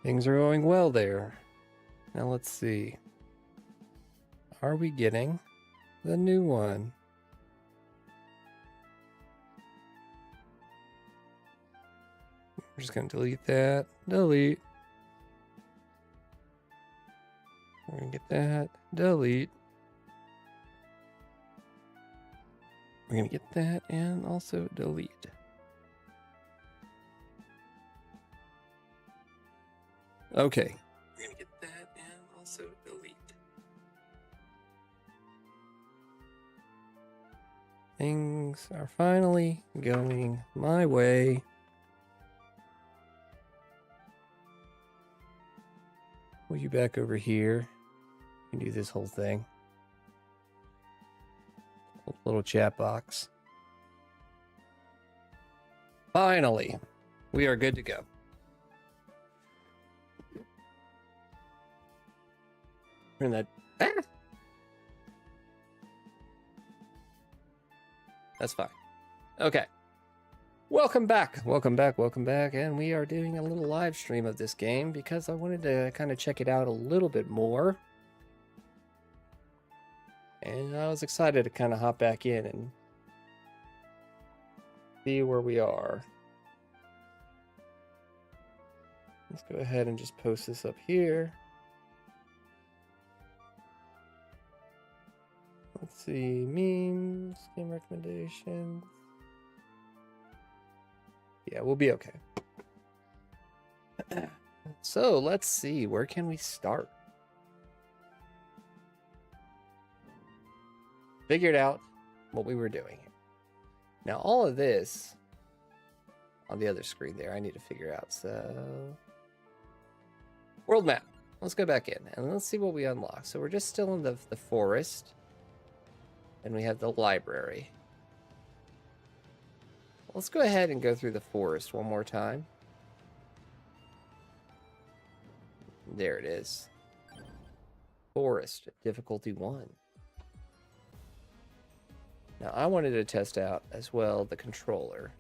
Things are going well there. Now let's see. Are we getting the new one? We're just going to delete that. Delete. We're going to get that. Delete. We're going to get that and also delete. Okay. We're going to get that and also delete. Things are finally going my way. Pull you back over here. You can do this whole thing. Little chat box. Finally, we are good to go. Turn that. That's fine. Okay. Welcome back. Welcome back. Welcome back. And we are doing a little live stream of this game because I wanted to kind of check it out a little bit more. And I was excited to kind of hop back in and see where we are. Let's go ahead and just post this up here. Let's see, memes, game recommendations. Yeah, we'll be okay. So let's see, where can we start? Figured out what we were doing. Now all of this on the other screen there, I need to figure out. So world map. Let's go back in and let's see what we unlock. So we're just still in the forest. And we have the library. Let's go ahead and go through the forest one more time. There it is. Forest, difficulty 1. Now I wanted to test out as well the controller.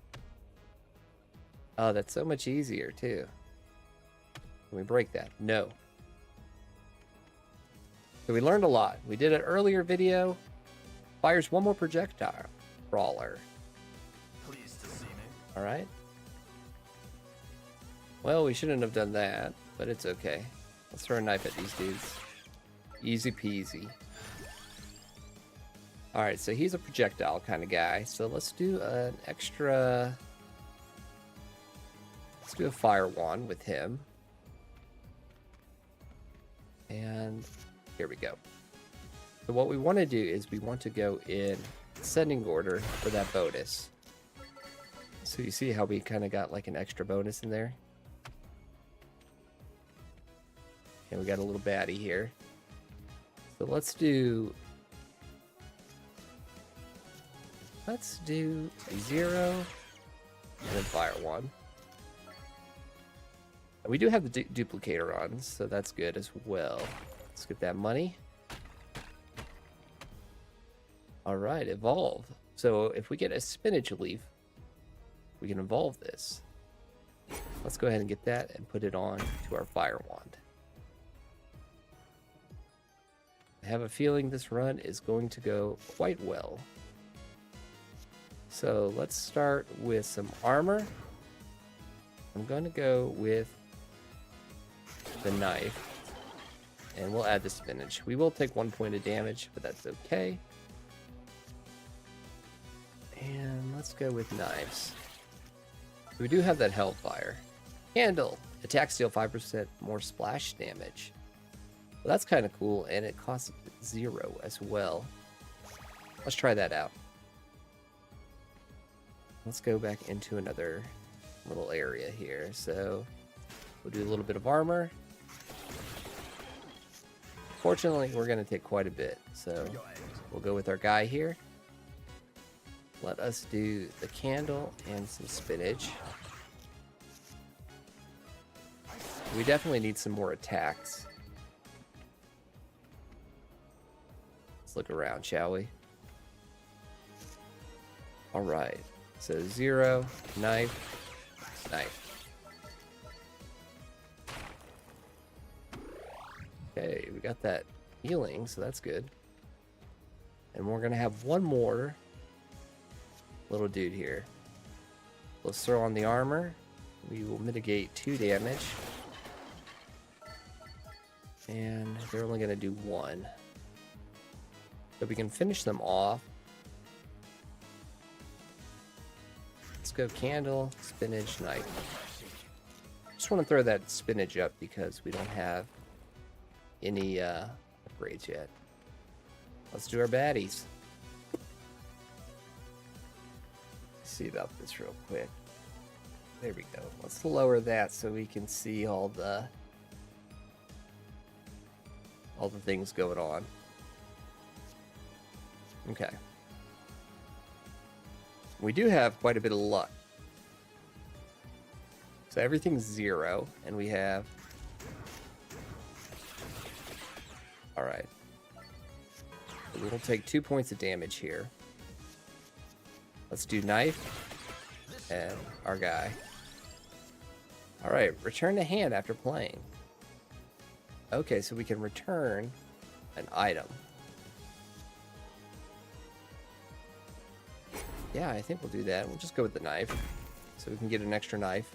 Oh, that's so much easier too. Can we break that? No. So we learned a lot. We did an earlier video. Fires one more projectile. Brawler. Pleased to see me. Alright. Well, we shouldn't have done that, but it's okay. Let's throw a knife at these dudes. Easy peasy. Alright, so he's a projectile kind of guy. So let's do an extra... Let's do a fire wand with him. And here we go. So what we want to do is we want to go in ascending order for that bonus. So you see how we kind of got like an extra bonus in there? And we got a little baddie here. So let's do 0 and then fire 1. And we do have the duplicator on, so that's good as well. Let's get that money. Alright, evolve. So if we get a spinach leaf, we can evolve this. Let's go ahead and get that and put it on to our fire wand. I have a feeling this run is going to go quite well. So let's start with some armor. I'm going to go with the knife. And we'll add the spinach. We will take 1 point of damage, but that's okay. And let's go with knives. We do have that Hellfire. Candle. Attack steal 5% more splash damage. Well, that's kind of cool, and it costs 0 as well. Let's try that out. Let's go back into another little area here. So we'll do a little bit of armor. Fortunately, we're going to take quite a bit. So we'll go with our guy here. Let us do the candle and some spinach. We definitely need some more attacks. Let's look around, shall we? Alright. So 0, knife, knife. we got that healing, so that's good. And we're gonna have one more little dude here. Let's throw on the armor. We will mitigate 2 damage. And they're only gonna do 1. So we can finish them off. Let's go candle, spinach, knife. Just want to throw that spinach up because we don't have any upgrades yet. Let's do our baddies. See about this real quick. There we go. Let's lower that so we can see all the things going on. Okay. We do have quite a bit of luck. So everything's 0, and we have... Alright. We'll take 2 points of damage here. Let's do knife, and our guy. Alright, return to hand after playing. Okay, so we can return an item. Yeah, I think we'll do that. We'll just go with the knife, so we can get an extra knife.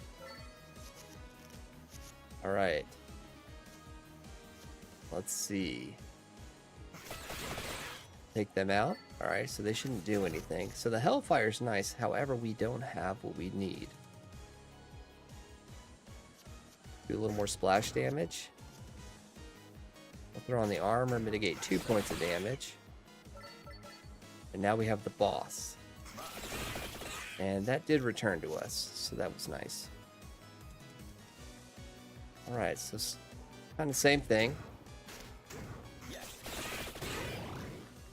Alright. Let's see. Take them out. Alright, so they shouldn't do anything. So the Hellfire's nice, however, we don't have what we need. Do a little more splash damage. We'll throw on the armor, mitigate 2 points of damage. And now we have the boss. And that did return to us, so that was nice. Alright, so kind of same thing.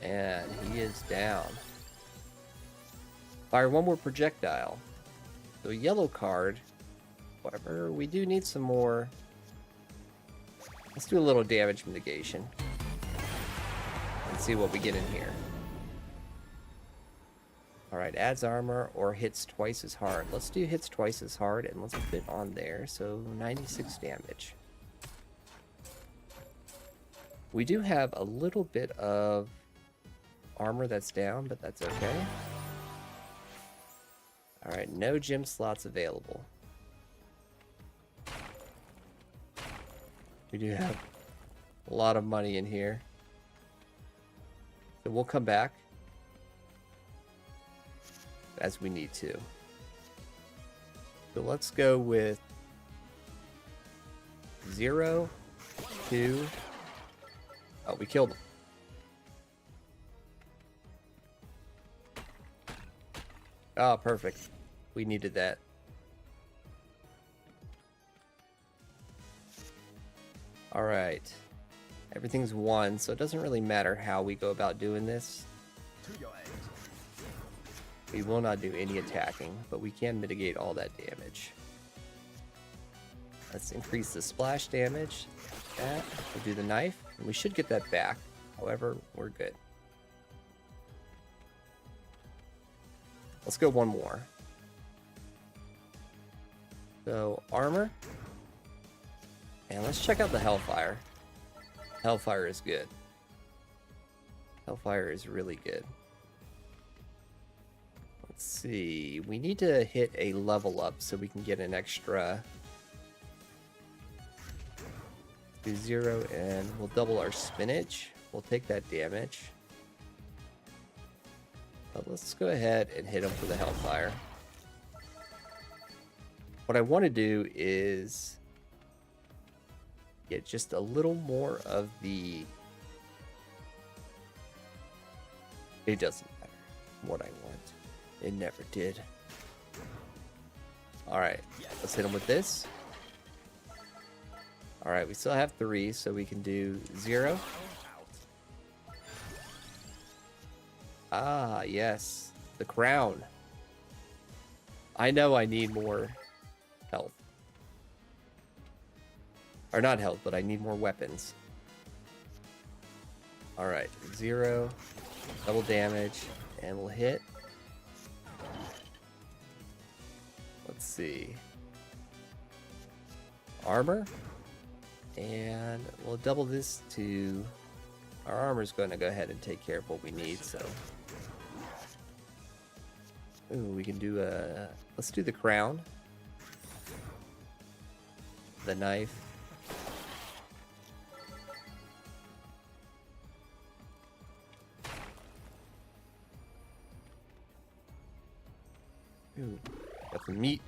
And he is down. Fire one more projectile. So a yellow card. Whatever, we do need some more. Let's do a little damage mitigation. And see what we get in here. Alright, adds armor or hits twice as hard. Let's do hits twice as hard and let's put it on there. So 96 damage. We do have a little bit of armor that's down, but that's okay. Alright, no gem slots available. We do have a lot of money in here. So we'll come back as we need to. So let's go with 0, 2. Oh, we killed him. Oh, perfect. We needed that. Alright. Everything's 1, so it doesn't really matter how we go about doing this. We will not do any attacking, but we can mitigate all that damage. Let's increase the splash damage. That. We'll do the knife, and we should get that back. However, we're good. Let's go one more. So, armor. And let's check out the Hellfire. Hellfire is good. Hellfire is really good. Let's see. We need to hit a level up so we can get an extra. Do 0 and we'll double our spinach. We'll take that damage. But let's go ahead and hit him for the Hellfire. What I want to do is get just a little more of the... It doesn't matter what I want. It never did. Alright, let's hit him with this. Alright, we still have 3, so we can do 0. Ah, yes. The crown. I know I need more health. Or not health, but I need more weapons. Alright, 0. Double damage. And we'll hit. Let's see. Armor. And we'll double this to... Our armor's going to go ahead and take care of what we need, so... Ooh, we can do a... Let's do the crown. The knife. Ooh, got some meat.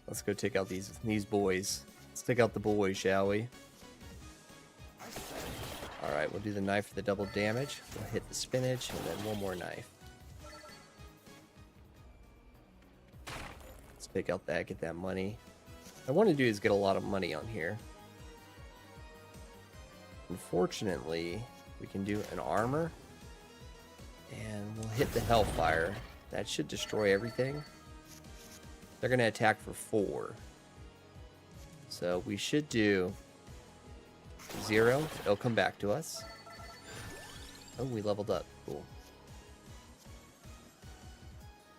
Let's go take out these boys. Let's take out the boys, shall we? Alright, we'll do the knife for the double damage. We'll hit the spinach, and then one more knife. Let's take out that, get that money. What I want to do is get a lot of money on here. Unfortunately, we can do an armor. And we'll hit the Hellfire. That should destroy everything. They're going to attack for 4. So we should do 0. It'll come back to us. Oh, we leveled up. Cool.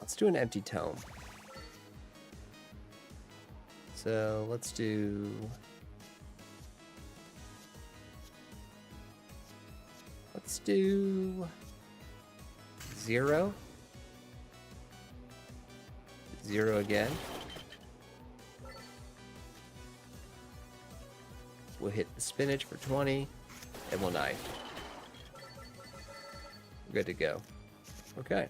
Let's do an empty tome. So let's do... Let's do... 0. 0 again. We'll hit the spinach for 20, and we'll knife. We're good to go. Okay.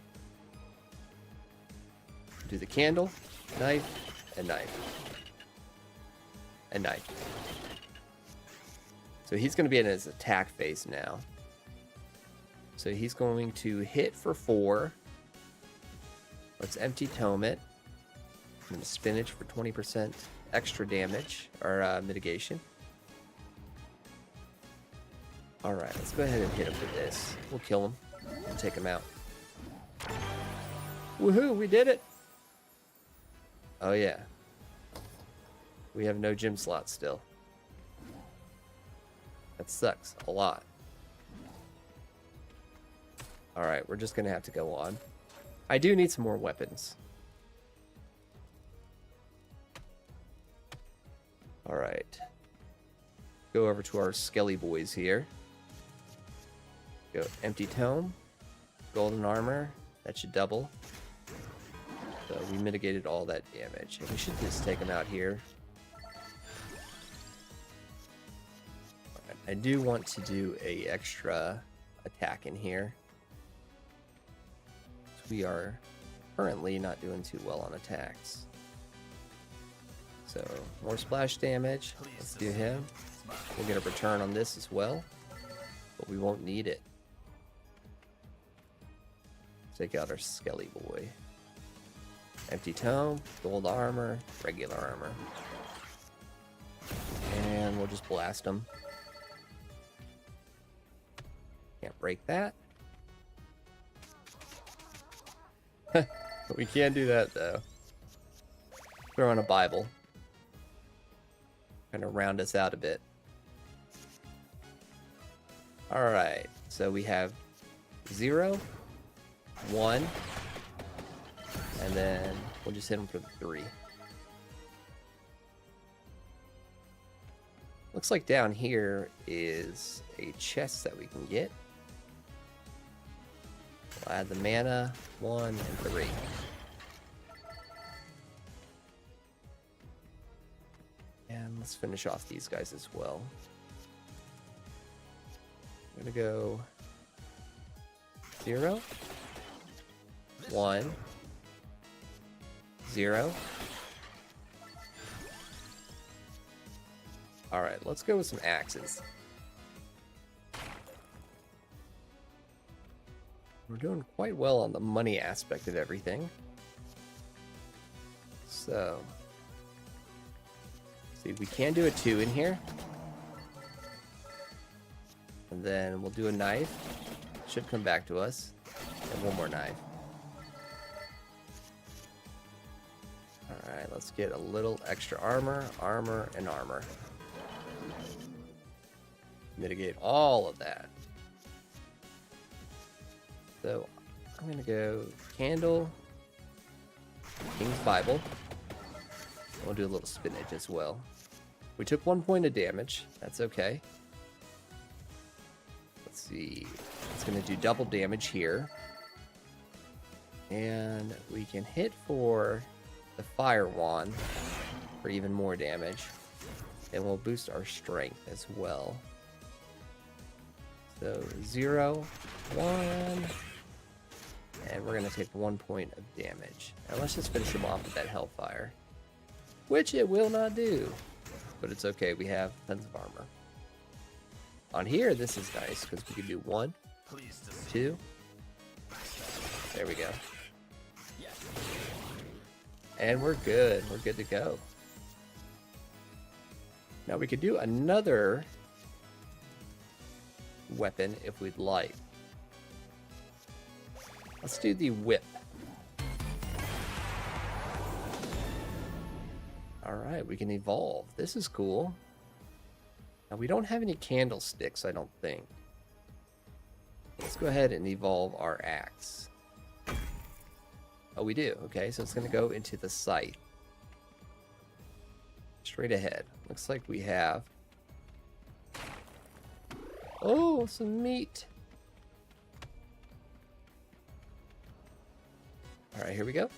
Do the candle, knife, and knife. And knife. So he's going to be in his attack phase now. So he's going to hit for 4. Let's empty tome it. And spinach for 20% extra damage, or mitigation. Alright, let's go ahead and hit him with this. We'll kill him and take him out. Woohoo, we did it! Oh yeah. We have no gym slots still. That sucks a lot. Alright, we're just gonna have to go on. I do need some more weapons. Alright. Go over to our Skelly boys here. Go empty tome. Golden armor. That should double. So we mitigated all that damage. And we should just take them out here. Alright, I do want to do a extra attack in here. We are currently not doing too well on attacks. So, more splash damage. Let's do him. We'll get a return on this as well, but we won't need it. Take out our Skelly boy. Empty tome, gold armor, regular armor. And we'll just blast him. Can't break that. We can't do that though. Throw in a Bible. Kind of round us out a bit. Alright, so we have 0, 1, and then we'll just hit him for the 3. Looks like down here is a chest that we can get. We'll add the mana, 1 and 3. And let's finish off these guys as well. I'm gonna go 0, 1, 0. Alright, let's go with some axes. We're doing quite well on the money aspect of everything. So, see, we can do a 2 in here. And then we'll do a knife. Should come back to us. And one more knife. Alright, let's get a little extra armor, armor, and armor. Mitigate all of that. So, I'm going to go candle, King's Bible. We'll do a little spinach as well. We took 1 point of damage. That's okay. Let's see. It's going to do double damage here. And we can hit for the Fire Wand for even more damage. And we'll boost our strength as well. So 0, 1. And we're going to take 1 point of damage. Now let's just finish him off with that Hellfire. Which it will not do. But it's okay, we have tons of armor. On here, this is nice, because we can do 1, 2. There we go. And we're good. We're good to go. Now we could do another weapon if we'd like. Let's do the whip. Alright, we can evolve. This is cool. Now we don't have any candlesticks, I don't think. Let's go ahead and evolve our axe. Oh, we do. Okay, so it's going to go into the scythe. Straight ahead. Looks like we have... Oh, some meat. Alright, here we go.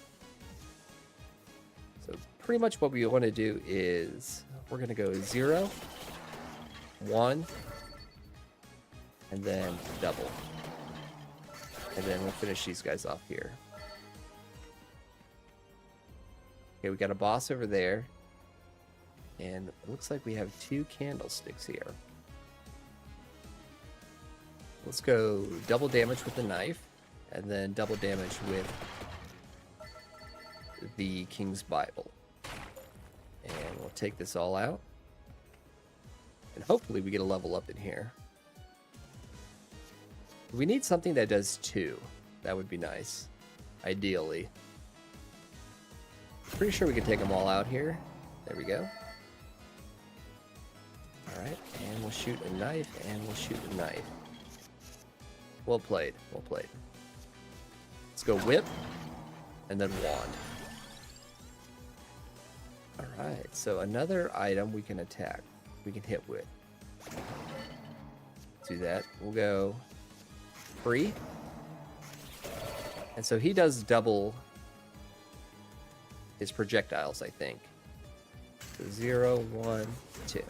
So pretty much what we want to do is we're going to go 0, 1, and then double. And then we'll finish these guys off here. Okay, we got a boss over there. And it looks like we have 2 candlesticks here. Let's go double damage with the knife, and then double damage with the King's Bible. And we'll take this all out. And hopefully we get a level up in here. We need something that does 2. That would be nice. Ideally. Pretty sure we can take them all out here. There we go. Alright, and we'll shoot a knife, and we'll shoot a knife. Well played, well played. Let's go whip, and then wand. Alright, so another item we can attack. We can hit with. Let's do that. We'll go free. And so he does double his projectiles, I think. So 0, 1, 2.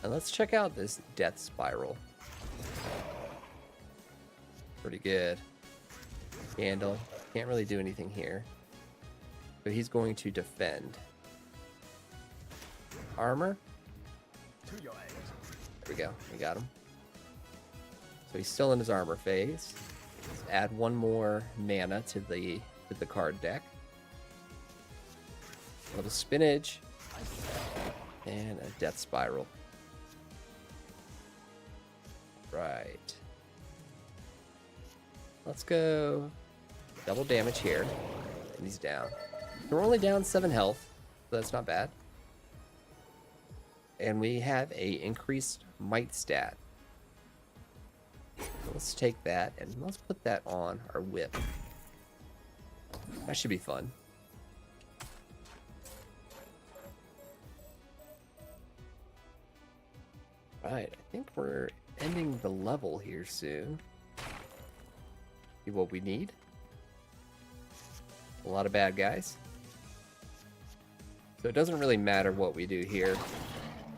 And let's check out this death spiral. Pretty good. Candle. Can't really do anything here. But he's going to defend. Armor. There we go. We got him. So he's still in his armor phase. Let's add 1 more mana to the card deck. A little spinach. And a death spiral. Right. Let's go double damage here. And he's down. We're only down 7 health, so that's not bad. And we have a increased might stat. So let's take that and let's put that on our whip. That should be fun. Right, I think we're ending the level here soon. See what we need. A lot of bad guys. So it doesn't really matter what we do here.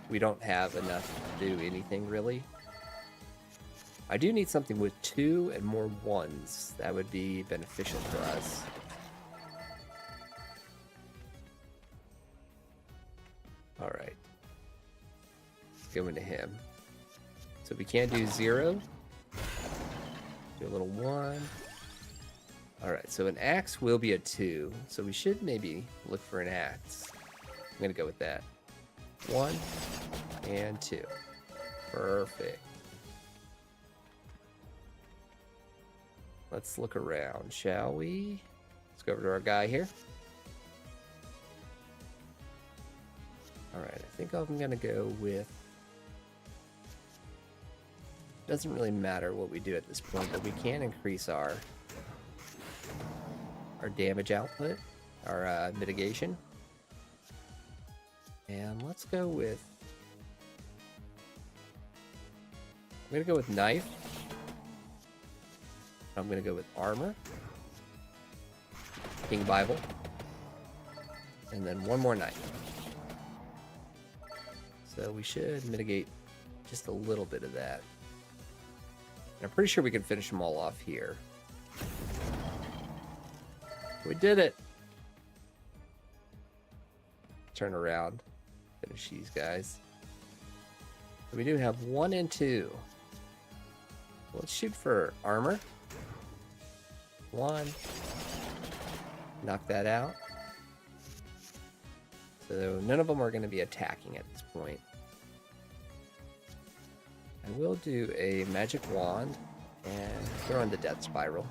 We don't have enough to do anything really. I do need something with 2 and more 1s. That would be beneficial for us. Alright. Go into him. So we can't do 0. Do a little 1. Alright, so an axe will be a 2. So we should maybe look for an axe. I'm going to go with that. 1 and 2. Perfect. Let's look around, shall we? Let's go over to our guy here. Alright, I think I'm going to go with... Doesn't really matter what we do at this point, but we can increase our damage output, our mitigation. And let's go with... I'm going to go with knife. I'm going to go with armor. King Bible. And then one more knife. So we should mitigate just a little bit of that. And I'm pretty sure we can finish them all off here. We did it! Turn around. Finish these guys. So we do have 1 and 2. Let's shoot for armor. 1. Knock that out. So none of them are going to be attacking at this point. I will do a magic wand and throw in the death spiral.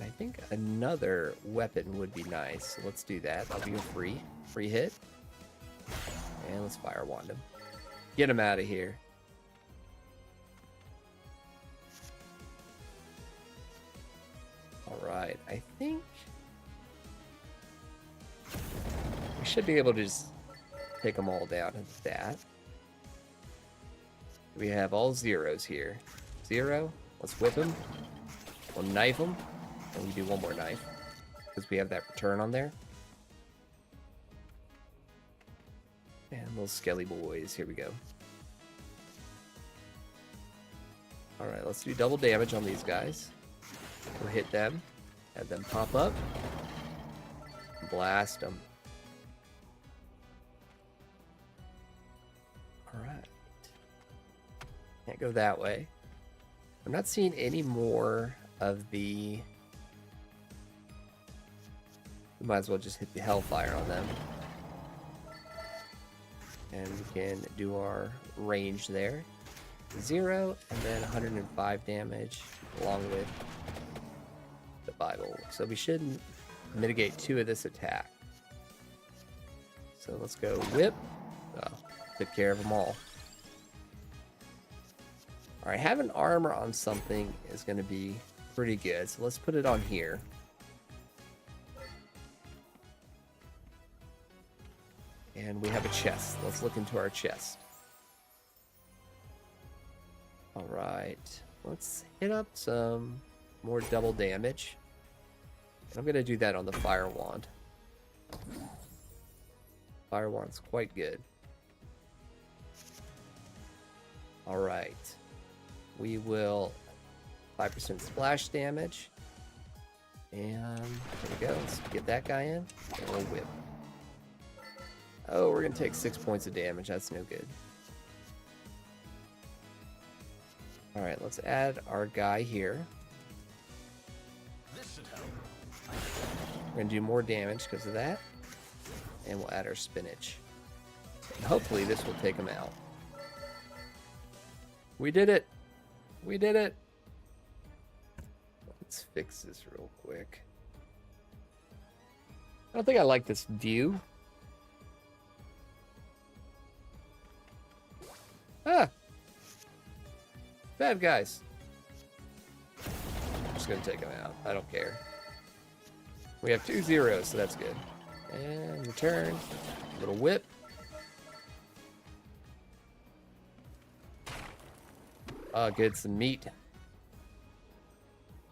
I think another weapon would be nice. So let's do that. That'll be a free hit. And let's fire wand him. Get him out of here. Alright, I think we should be able to just take them all down with that. We have all zeros here. 0. Let's whip him. We'll knife him. And we do one more knife. Because we have that return on there. And little skelly boys. Here we go. Alright, let's do double damage on these guys. We'll hit them. Have them pop up. Blast them. Alright. Can't go that way. I'm not seeing any more of the... We might as well just hit the Hellfire on them. And we can do our range there. 0 and then 105 damage along with the Bible. So we should mitigate 2 of this attack. So let's go whip. Oh, took care of them all. Alright, having armor on something is going to be pretty good. So let's put it on here. And we have a chest. Let's look into our chest. Alright. Let's hit up some more double damage. And I'm going to do that on the Fire Wand. Fire Wand's quite good. Alright. We will 5% splash damage. And there we go. Let's get that guy in. And we'll whip. Oh, we're going to take 6 points of damage. That's no good. Alright, let's add our guy here. This should help. We're going to do more damage because of that. And we'll add our spinach. And hopefully this will take him out. We did it! We did it! Let's fix this real quick. I don't think I like this view. Ah! Bad guys. I'm just gonna take them out. I don't care. We have 2 zeros, so that's good. And return. Little whip. Oh, good. Some meat.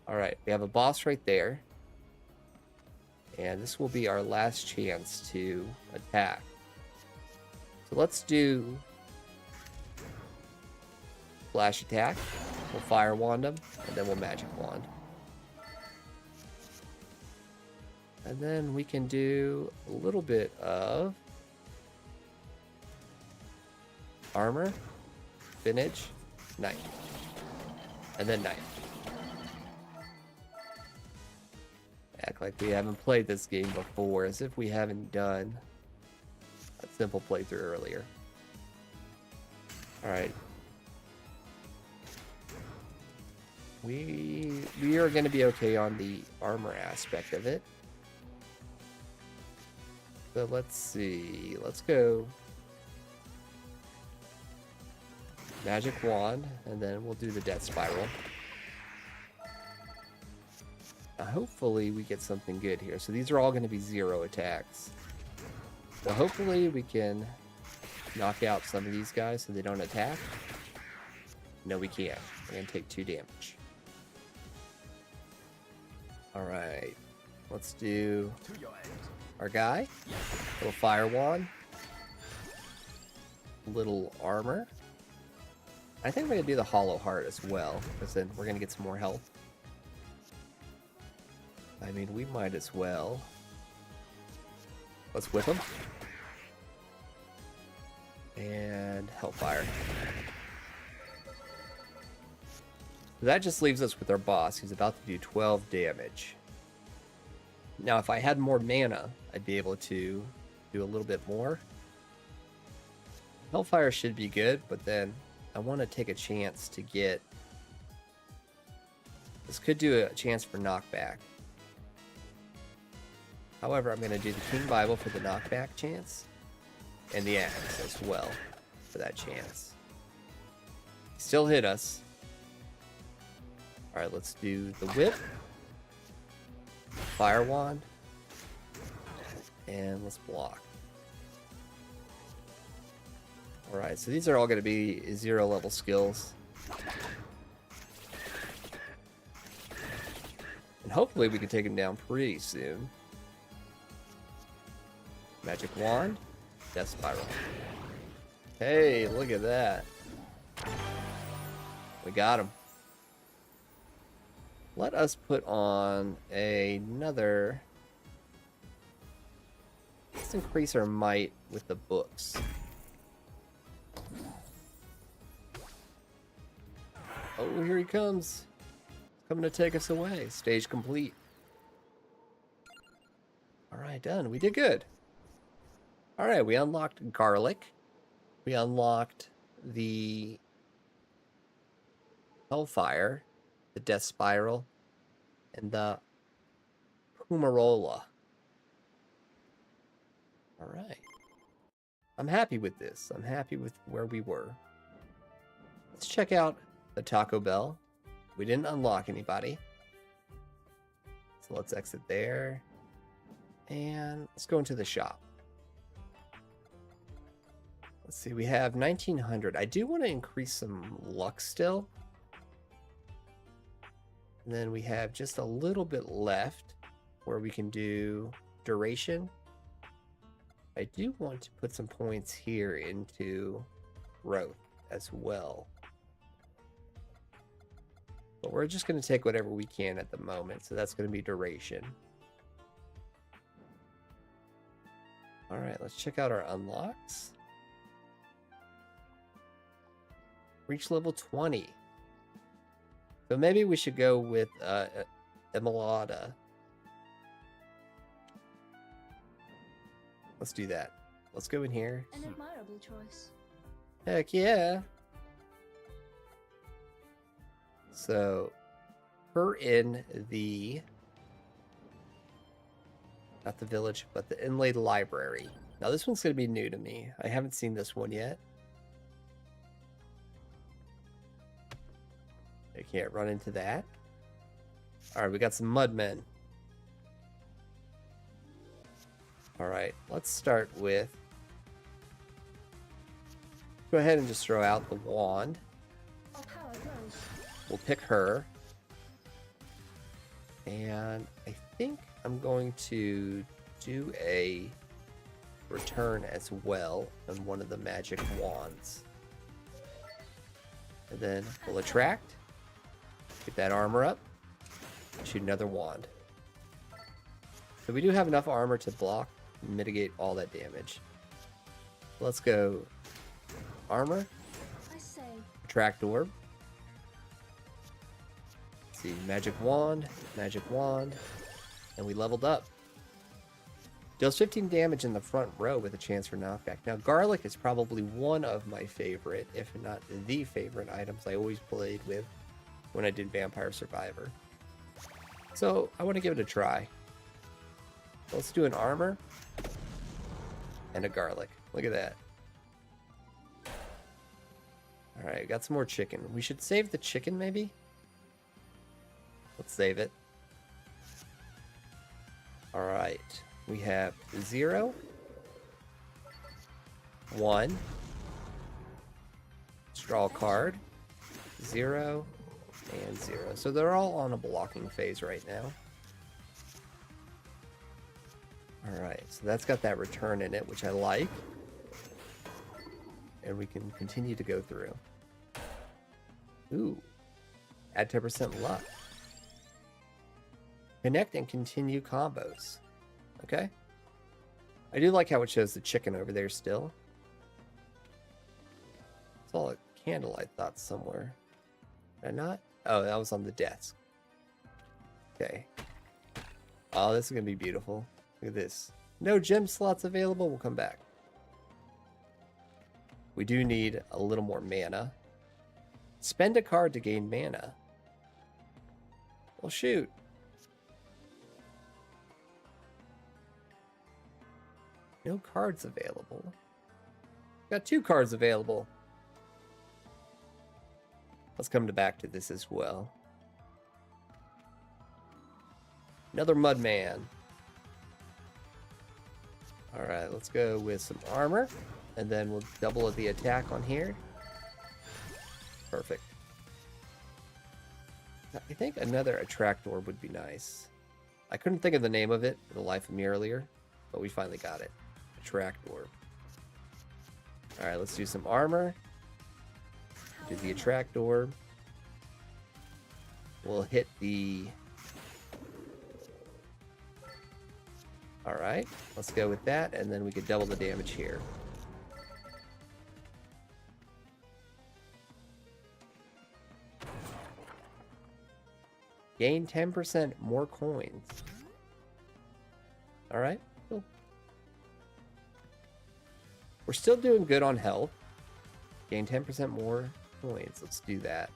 Alright, we have a boss right there. And this will be our last chance to attack. So let's do Flash attack. We'll Fire Wand him, and then we'll Magic Wand. And then we can do a little bit of armor, spinach, knife, and then knife. Act like we haven't played this game before, as if we haven't done a simple playthrough earlier. Alright. We are going to be okay on the armor aspect of it. So let's see. Let's go Magic Wand, and then we'll do the Death Spiral. Hopefully we get something good here. So these are all going to be 0 attacks. So hopefully we can knock out some of these guys so they don't attack. No, we can't. We're going to take 2 damage. Alright. Let's do To your end. our guy. Little fire wand. Little armor. I think we're going to do the hollow heart as well, because then we're going to get some more health. I mean, we might as well. Let's whip him. And Hellfire. That just leaves us with our boss. He's about to do 12 damage. Now, if I had more mana, I'd be able to do a little bit more. Hellfire should be good, but then I want to take a chance to get... This could do a chance for knockback. However, I'm going to do the King Bible for the knockback chance. And the axe as well for that chance. Still hit us. Alright, let's do the whip. Fire wand. And let's block. Alright, so these are all going to be 0 level skills. And hopefully we can take him down pretty soon. Magic wand. Death Spiral. Hey, look at that. We got him. Let us put on another... Let's increase our might with the books. Oh, here he comes. Coming to take us away. Stage complete. Alright, done. We did good. Alright, we unlocked Garlic. We unlocked the Hellfire, the Death Spiral, and the Pumarola. Alright. I'm happy with this. I'm happy with where we were. Let's check out the Taco Bell. We didn't unlock anybody. So let's exit there. And let's go into the shop. Let's see, we have 1900. I do want to increase some luck still. And then we have just a little bit left where we can do duration. I do want to put some points here into growth as well. But we're just going to take whatever we can at the moment. So that's going to be duration. All right, let's check out our unlocks. Reach level 20. So maybe we should go with Emelada. Let's do that. Let's go in here. An admirable choice. Heck yeah. So, we're in the... Not the village, but the Inlaid Library. Now this one's going to be new to me. I haven't seen this one yet. I can't run into that. Alright, we got some mudmen. Alright, let's start with... Go ahead and just throw out the wand. Our power grows. We'll pick her. And I think I'm going to do a return as well on one of the magic wands. And then we'll attract. Get that armor up. Shoot another wand. So we do have enough armor to block and mitigate all that damage. Let's go armor. I say, Attract orb. Let's see, magic wand, and we leveled up. Deals 15 damage in the front row with a chance for knockback. Now, garlic is probably one of my favorite, if not the favorite items I always played with when I did Vampire Survivor. So, I want to give it a try. Let's do an armor and a garlic. Look at that. Alright, got some more chicken. We should save the chicken, maybe? Let's save it. Alright, we have 0, 1. Draw a card. 0 and 0. So they're all on a blocking phase right now. Alright, so that's got that return in it, which I like. And we can continue to go through. Ooh. Add 10% luck. Connect and continue combos. Okay. I do like how it shows the chicken over there still. It's all a candle I thought somewhere. Did I not? Oh, that was on the desk. Okay. Oh, this is going to be beautiful. Look at this. No gem slots available. We'll come back. We do need a little more mana. Spend a card to gain mana. Well, shoot. No cards available. Got 2 cards available. Let's come back to this as well. Another Mudman. Alright, let's go with some armor. And then we'll double the attack on here. Perfect. I think another attract orb would be nice. I couldn't think of the name of it for the life of me earlier, but we finally got it. Attract orb. Alright, let's do some armor. Do the attract orb. We'll hit the... Alright, let's go with that, and then we could double the damage here. Gain 10% more coins. Alright, cool. We're still doing good on health. Gain 10% more coins. Let's do that.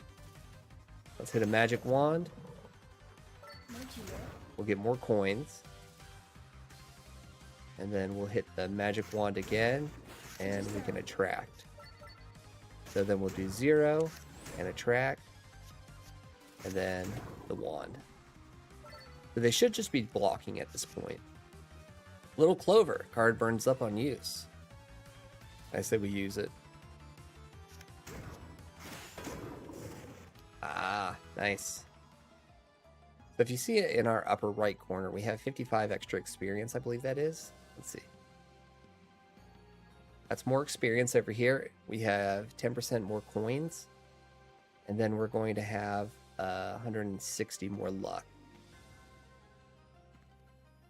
Let's hit a magic wand. We'll get more coins. And then we'll hit the magic wand again, and we can attract. So then we'll do 0 and attract, and then the wand. So they should just be blocking at this point. Little Clover. Card burns up on use. I say we use it. Ah, nice. So if you see it in our upper right corner, we have 55 extra experience, I believe that is. Let's see. That's more experience over here. We have 10% more coins. And then we're going to have 160 more luck.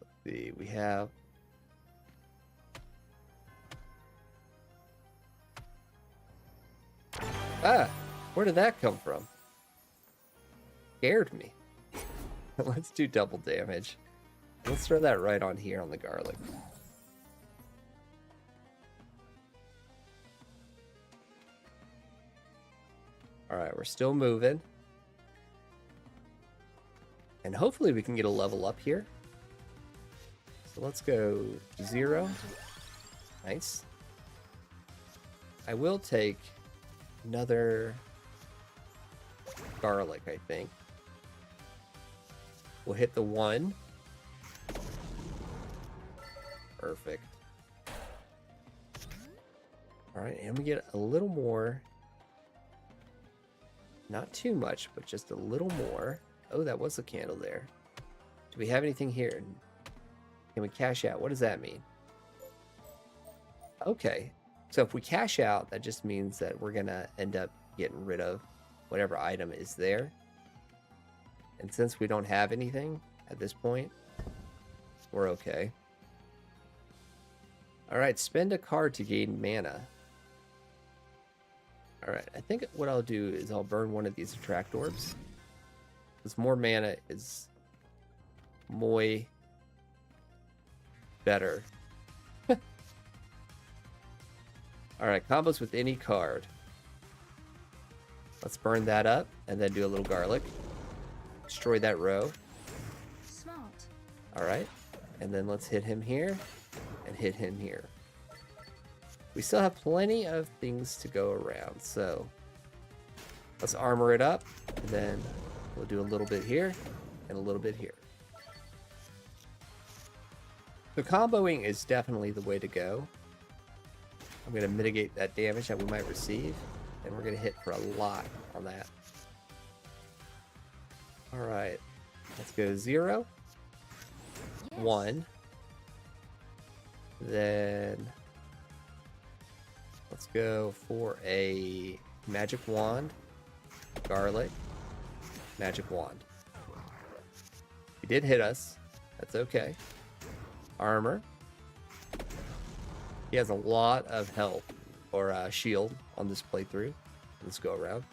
Let's see, we have... Ah, where did that come from? Scared me. Let's do double damage. Let's throw that right on here on the garlic. Alright, we're still moving. And hopefully we can get a level up here. So let's go 0. Nice. I will take another garlic, I think. We'll hit the 1. Perfect. Alright, and we get a little more. Not too much, but just a little more. Oh, that was a candle there. Do we have anything here? Can we cash out? What does that mean? Okay. So if we cash out, that just means that we're going to end up getting rid of whatever item is there. And since we don't have anything at this point, we're okay. Alright, spend a card to gain mana. Alright, I think what I'll do is I'll burn one of these attract orbs. Because more mana is muy better. Alright, combos with any card. Let's burn that up and then do a little garlic. Destroy that row. Smart. Alright, and then let's hit him here and hit him here. We still have plenty of things to go around, so let's armor it up, and then we'll do a little bit here and a little bit here. So comboing is definitely the way to go. I'm going to mitigate that damage that we might receive. And we're going to hit for a lot on that. Alright. Let's go 0. Yes. 1. Then let's go for a magic wand, garlic, magic wand. He did hit us. That's okay. Armor. He has a lot of health or shield on this playthrough. Let's go around.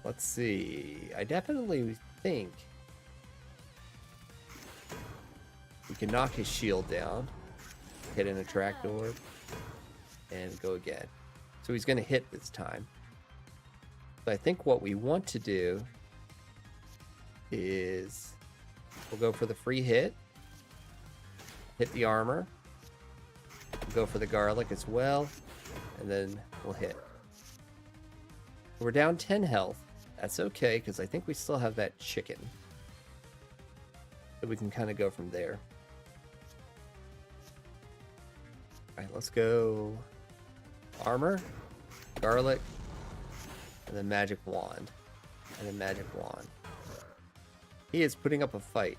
Let's see. I definitely think we can knock his shield down, hit an attract orb, and go again. So he's going to hit this time. So I think what we want to do is we'll go for the free hit, hit the armor, we'll go for the garlic as well, and then we'll hit. We're down 10 health. That's okay, because I think we still have that chicken. So we can kind of go from there. Alright, let's go armor, garlic, and then magic wand. And then magic wand. He is putting up a fight.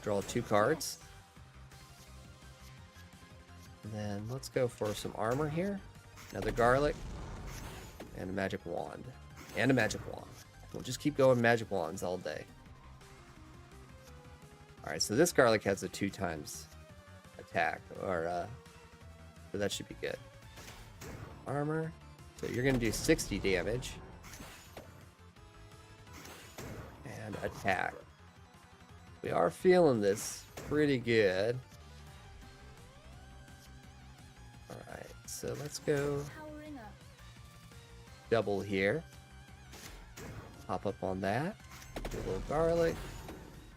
Draw 2 cards. And then let's go for some armor here. Another garlic. And a magic wand. And a magic wand. We'll just keep going magic wands all day. Alright, so this garlic has a 2 times attack. So that should be good. Armor. So you're going to do 60 damage. And attack. We are feeling this pretty good. Alright, so let's go Powering up. double here. Hop up on that. Do a little garlic.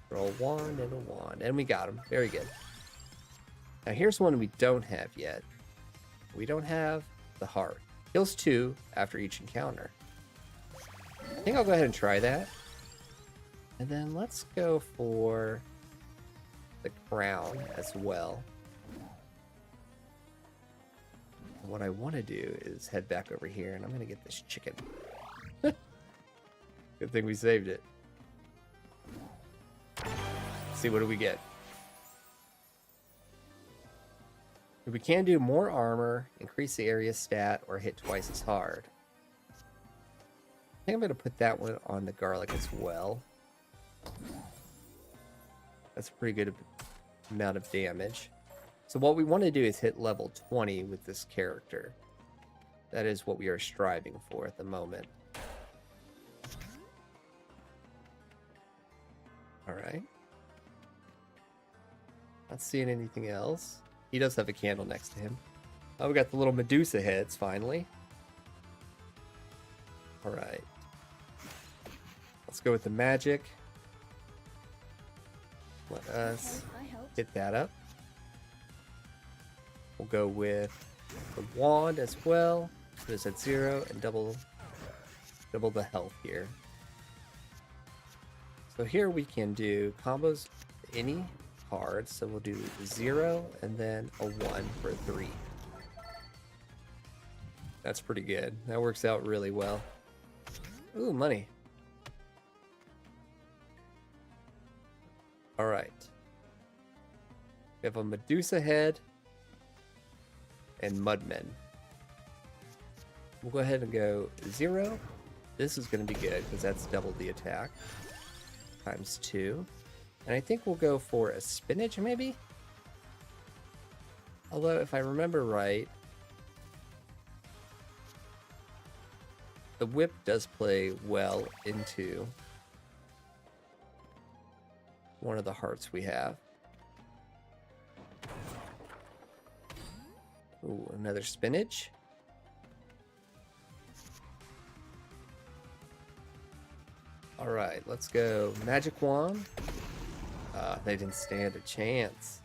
Roll a wand and a wand. And we got him. Very good. Now here's one we don't have yet. We don't have the heart. Heals 2 after each encounter. I think I'll go ahead and try that. And then let's go for the crown as well. What I want to do is head back over here, and I'm going to get this chicken. Good thing we saved it. Let's see, what do we get? We can do more armor, increase the area stat, or hit twice as hard. I think I'm going to put that one on the garlic as well. That's a pretty good amount of damage. So what we want to do is hit level 20 with this character. That is what we are striving for at the moment. Alright. Not seeing anything else. He does have a candle next to him. Oh, we got the little Medusa heads, finally. Alright. Let's go with the magic. Let us Okay, I helped. hit that up. We'll go with the wand as well. Put us at 0 and double the health here. So here we can do combos any card. So we'll do 0 and then a 1 for 3. That's pretty good. That works out really well. Ooh, money. Alright. We have a Medusa head and Mudmen. We'll go ahead and go 0. This is going to be good because that's double the attack. Times 2. And I think we'll go for a spinach maybe? Although if I remember right, the whip does play well into one of the hearts we have. Ooh, another spinach. Alright, let's go magic wand. They didn't stand a chance.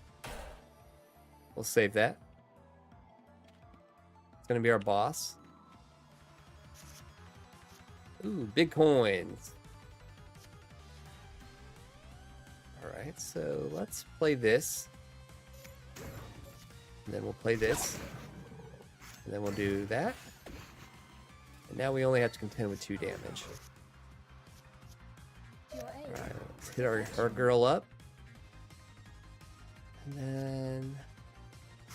We'll save that. It's gonna be our boss. Ooh, big coins. Alright, so let's play this. And then we'll play this. And then we'll do that. And now we only have to contend with 2 damage. Alright, let's hit our girl up. And then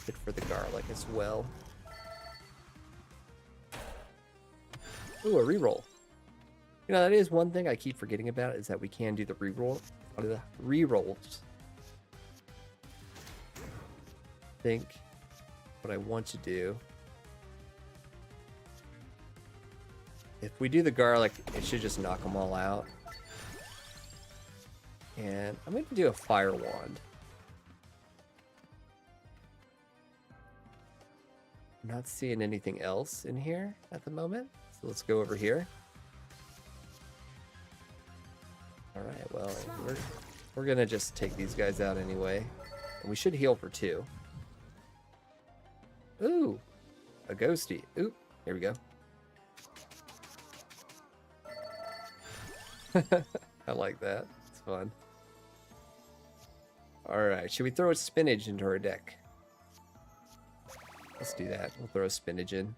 hit for the garlic as well. Ooh, a reroll. You know, that is one thing I keep forgetting about, is that we can do the rerolls. I think what I want to do, if we do the garlic, it should just knock them all out. And I'm going to do a fire wand. I'm not seeing anything else in here at the moment, so let's go over here. Alright, well, we're gonna just take these guys out anyway. And we should heal for 2. Ooh! A ghosty. Ooh, here we go. I like that. It's fun. Alright, should we throw a spinach into our deck? Let's do that. We'll throw a spinach in.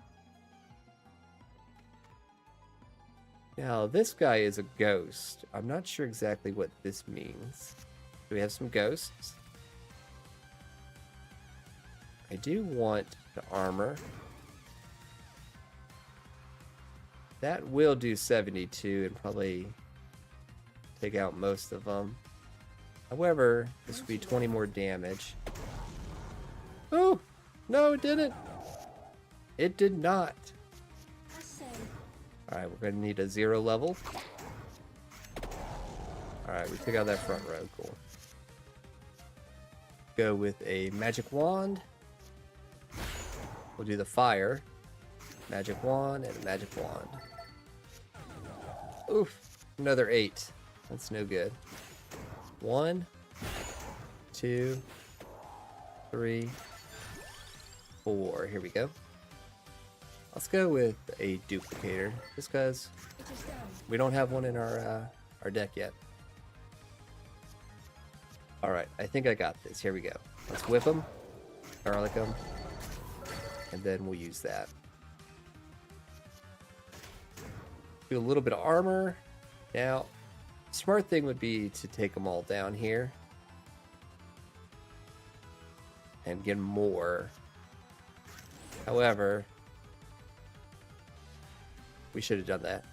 Now, this guy is a ghost. I'm not sure exactly what this means. Do we have some ghosts? I do want the armor. That will do 72 and probably take out most of them. However, this will be 20 more damage. Oh! No, it didn't! It did not. Alright, we're gonna need a 0 level. Alright, we took out that front row. Cool. Go with a magic wand. We'll do the fire. Magic wand and a magic wand. Oof. Another 8. That's no good. 1, 2, 3, 4. Here we go. Let's go with a duplicator, just because we don't have one in our deck yet. Alright, I think I got this. Here we go. Let's whip them, garlic them, and then we'll use that. Do a little bit of armor. Now, smart thing would be to take them all down here and get more. However, we should have done that.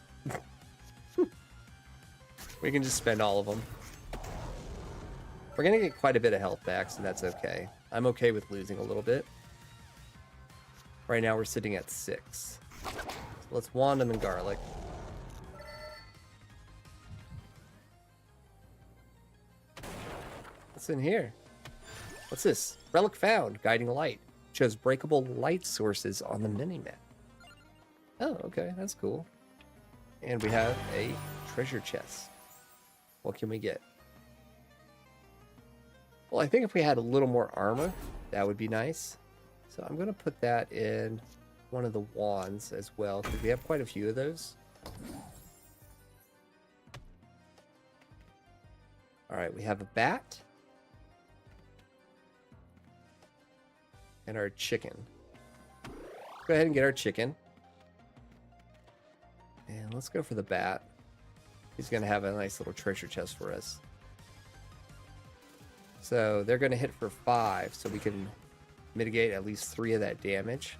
We can just spend all of them. We're gonna get quite a bit of health back, so that's okay. I'm okay with losing a little bit. Right now we're sitting at 6. So let's wand them in garlic. What's in here? What's this? Relic found. Guiding light. Shows breakable light sources on the mini-map. Oh, okay, that's cool. And we have a treasure chest. What can we get? Well, I think if we had a little more armor, that would be nice. So I'm going to put that in one of the wands as well, because we have quite a few of those. Alright, we have a bat. And our chicken. Go ahead and get our chicken. And let's go for the bat. He's going to have a nice little treasure chest for us. So they're going to hit for 5, so we can mitigate at least 3 of that damage.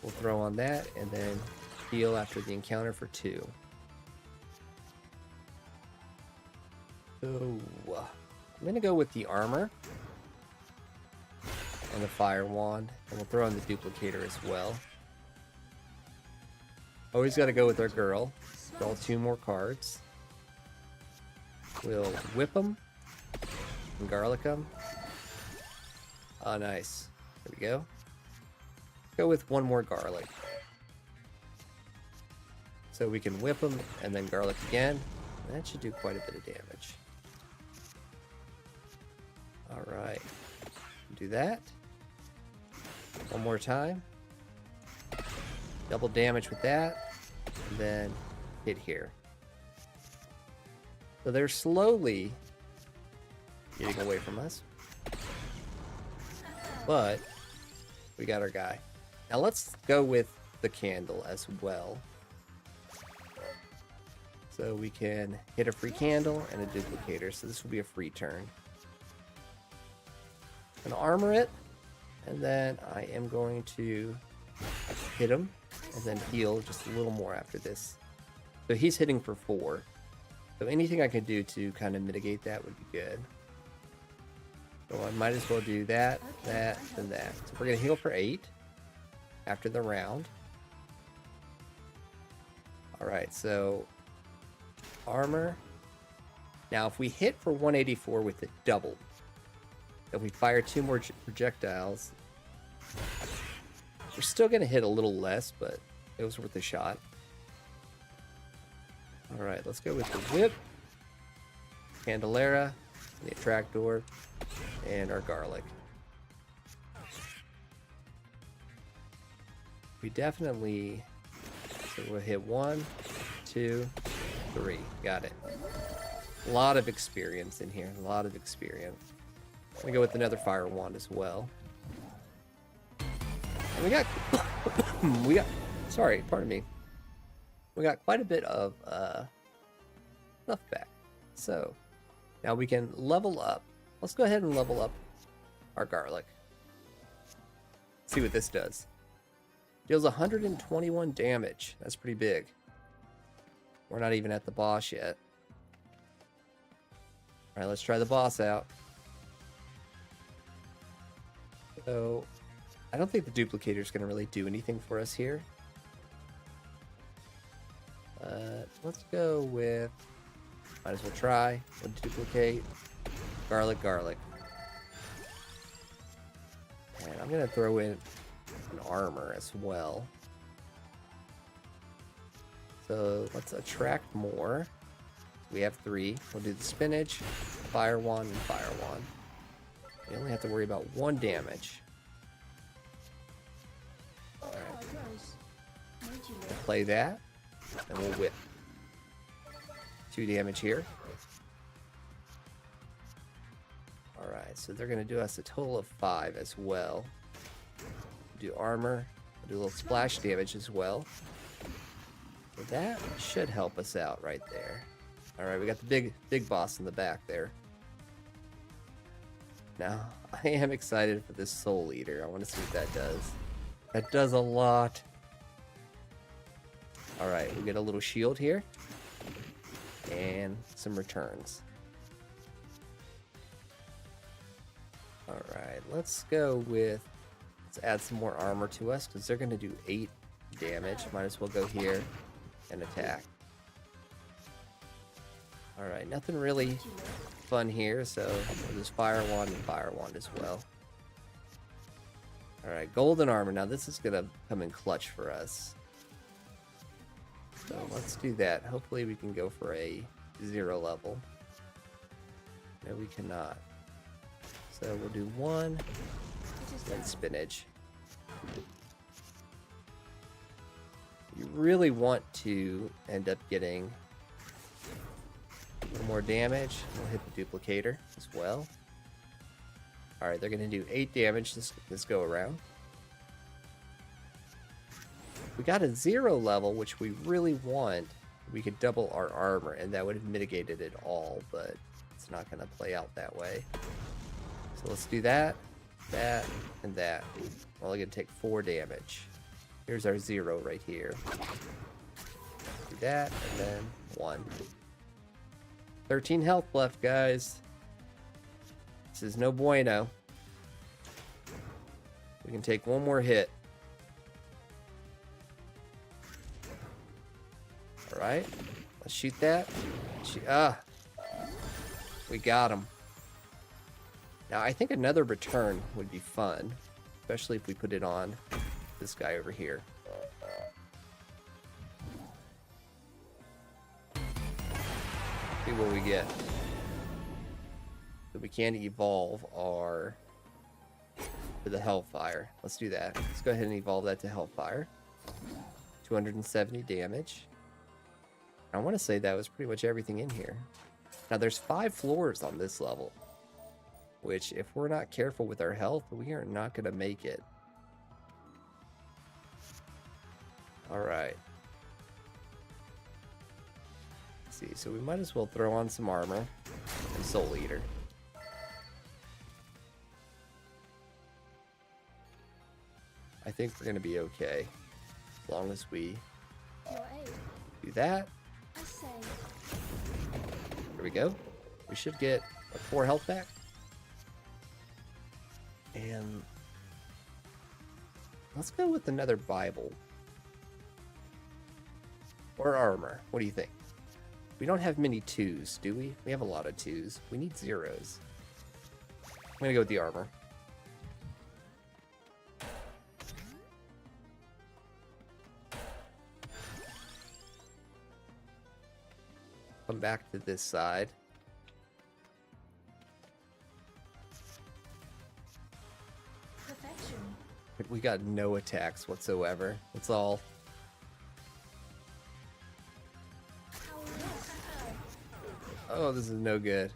We'll throw on that and then heal after the encounter for 2. So I'm going to go with the armor and the fire wand, and we'll throw in the duplicator as well. Always got to go with our girl. Draw 2 more cards. We'll whip them and garlic them. Oh, nice. There we go. Go with 1 more garlic. So we can whip them and then garlic again. That should do quite a bit of damage. Alright. Do that. 1 more time. Double damage with that. And then hit here. So they're slowly getting away from us. But we got our guy. Now let's go with the candle as well. So we can hit a free candle and a duplicator. So this will be a free turn. I'm gonna armor it, and then I am going to hit him and then heal just a little more after this. So he's hitting for 4. So anything I can do to kind of mitigate that would be good. So I might as well do that, that, and that. So we're gonna heal for 8 after the round. Alright, so armor. Now if we hit for 184 with it doubled, if we fire 2 more projectiles, we're still gonna hit a little less, but it was worth a shot. Alright, let's go with the whip, Candelera, the attractor, and our garlic. We definitely, so we'll hit 1, 2, 3. Got it. A lot of experience in here. A lot of experience. I'm gonna go with another fire wand as well. And we got, sorry, pardon me. We got quite a bit of stuff back. So now we can level up. Let's go ahead and level up our garlic. See what this does. Deals 121 damage. That's pretty big. We're not even at the boss yet. Alright, let's try the boss out. So, I don't think the duplicator is going to really do anything for us here. Let's go with... Might as well try. We'll duplicate. Garlic, garlic. And I'm going to throw in an armor as well. So let's attract more. We have 3. We'll do the spinach, fire wand, and fire wand. We only have to worry about 1 damage. Alright. We'll play that, and we'll whip. 2 damage here. Alright, so they're going to do us a total of 5 as well. Do armor, do a little splash damage as well. So that should help us out right there. Alright, we got the big boss in the back there. Now, I am excited for this Soul Eater. I want to see what that does. That does a lot. Alright, we get a little shield here. And some returns. Alright, let's go with... Let's add some more armor to us, because they're going to do 8 damage. Might as well go here and attack. Alright, nothing really fun here, so we'll just fire wand and fire wand as well. Alright, golden armor. Now this is going to come in clutch for us. So let's do that. Hopefully we can go for a 0 level. No, we cannot. So we'll do 1, then spinach. You really want to end up getting a little more damage. We'll hit the duplicator as well. Alright, they're going to do 8 damage this go around. We got a 0 level, which we really want. We could double our armor, and that would have mitigated it all, but it's not going to play out that way. So let's do that, that, and that. We're only going to take 4 damage. Here's our 0 right here. Do that, and then 1. 13 health left, guys. This is no bueno. We can take 1 more hit. Alright, let's shoot that. We got him. Now, I think another return would be fun, especially if we put it on this guy over here. See what we get. So we can evolve our to the Hellfire. Let's do that. Let's go ahead and evolve that to Hellfire. 270 damage. I want to say that was pretty much everything in here. Now there's 5 floors on this level. which if we're not careful with our health, we are not going to make it. All right. Let's see, so we might as well throw on some armor and Soul Eater. I think we're going to be okay as long as we Your aid. do that. I say. There we go. We should get a 4 health back. And let's go with another Bible. Or armor. What do you think? We don't have many 2s, do we? We have a lot of 2s. We need 0s. I'm going to go with the armor. Come back to this side. Perfection. We got no attacks whatsoever. It's all... Oh, this is no good.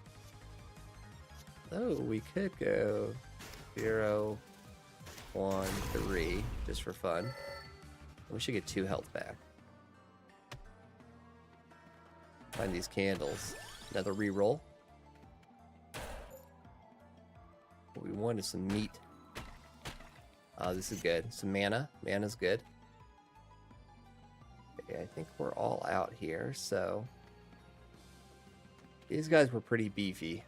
Oh, we could go 0, 1, 3, just for fun. We should get 2 health back. Find these candles. Another reroll. What we want is some meat. Oh, this is good. Some mana. Mana's good. Okay, I think we're all out here, so... These guys were pretty beefy.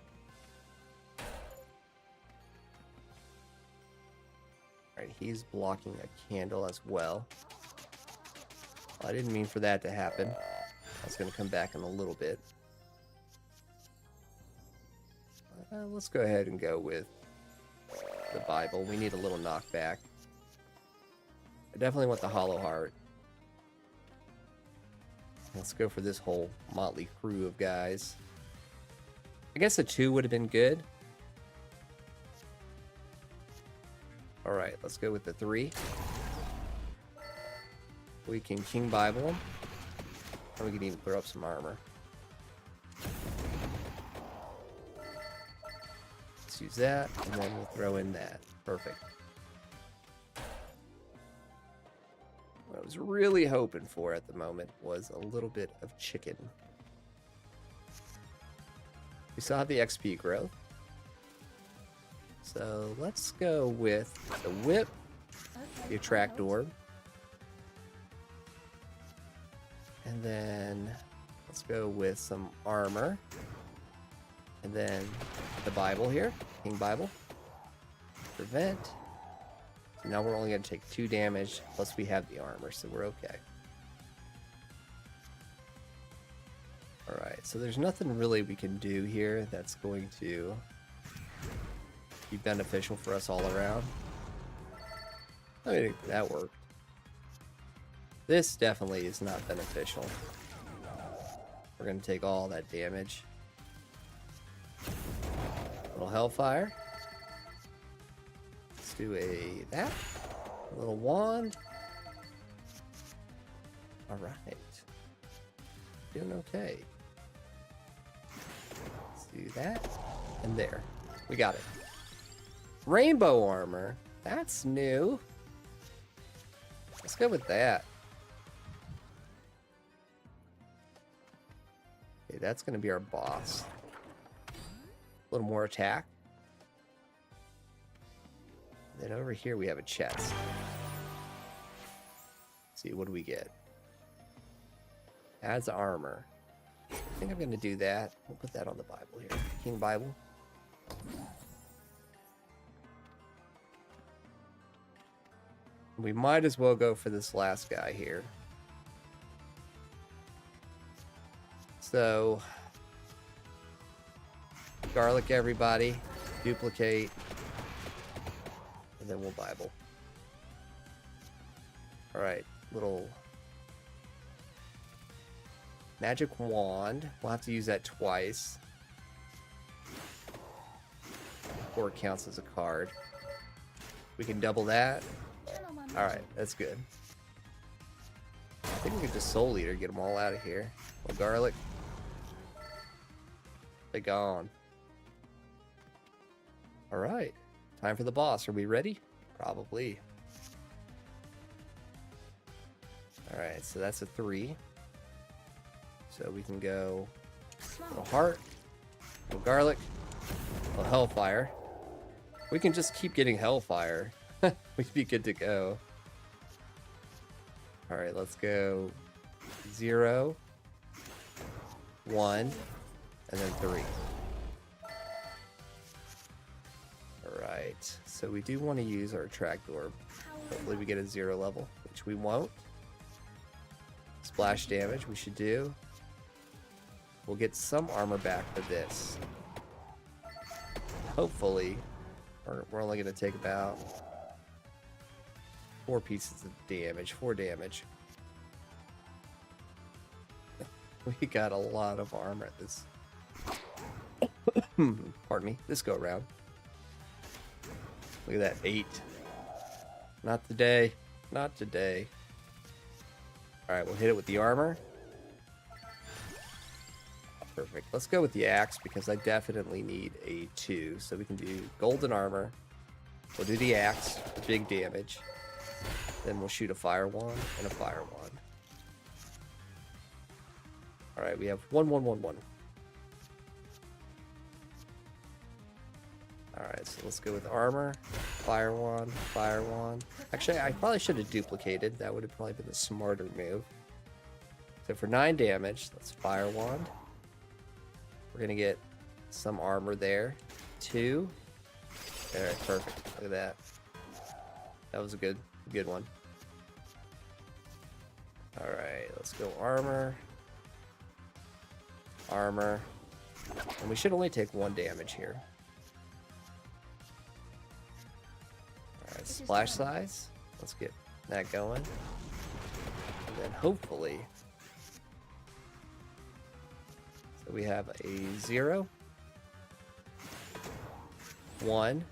Alright, he's blocking a candle as well. I didn't mean for that to happen. I was going to come back in a little bit. Let's go ahead and go with the Bible. We need a little knockback. I definitely want the Hollow Heart. Let's go for this whole motley crew of guys. I guess a 2 would have been good. Alright, let's go with the 3. We can King Bible him. And we can even throw up some armor. Let's use that, and then we'll throw in that. Perfect. What I was really hoping for at the moment was a little bit of chicken. We still have the XP growth. So let's go with the whip, Okay, the attract orb. And then let's go with some armor. And then the Bible here, King Bible. Prevent. So now we're only going to take 2 damage, plus we have the armor, so we're okay. Alright, so there's nothing really we can do here that's going to be beneficial for us all around. I mean, that worked. This definitely is not beneficial. We're going to take all that damage. Little Hellfire. Let's do that. A little wand. Alright. Doing okay. Let's do that. And there. We got it. Rainbow armor. That's new. Let's go with that. Okay, that's going to be our boss. A little more attack. Then over here we have a chest. Let's see, what do we get? Adds armor. I think I'm going to do that. We'll put that on the Bible here. King Bible. We might as well go for this last guy here. So, garlic everybody, duplicate, and then we'll Bible. Alright, little magic wand. We'll have to use that twice before it counts as a card. We can double that. Alright, that's good. I think we can just Soul Eater, get them all out of here. Well, garlic. They gone. All right, time for the boss. Are we ready? Probably. All right, so that's a 3. So we can go a little heart, a little garlic, a little hellfire. We can just keep getting hellfire. We'd be good to go. All right, let's go 0, 1, and then 3. All right, so we do want to use our attract orb. Hopefully we get a 0 level, which we won't. Splash damage we should do. We'll get some armor back for this. Hopefully, we're only going to take about 4 pieces of damage, 4 damage. We got a lot of armor at this. Pardon me, this go around. Look at that, 8. Not today, not today. Alright, we'll hit it with the armor. Perfect. Let's go with the axe because I definitely need a 2. So we can do golden armor. We'll do the axe for big damage. Then we'll shoot a fire wand and a fire wand. Alright, we have 1, 1, 1, 1. Alright, so let's go with armor, fire wand, fire wand. Actually, I probably should have duplicated. That would have probably been the smarter move. So for 9 damage, let's fire wand. We're gonna get some armor there. 2. Alright, perfect. Look at that. That was a good one. Alright, let's go armor. Armor. And we should only take 1 damage here. Alright, splash size. Let's get that going. And then hopefully... So we have a 0. 1.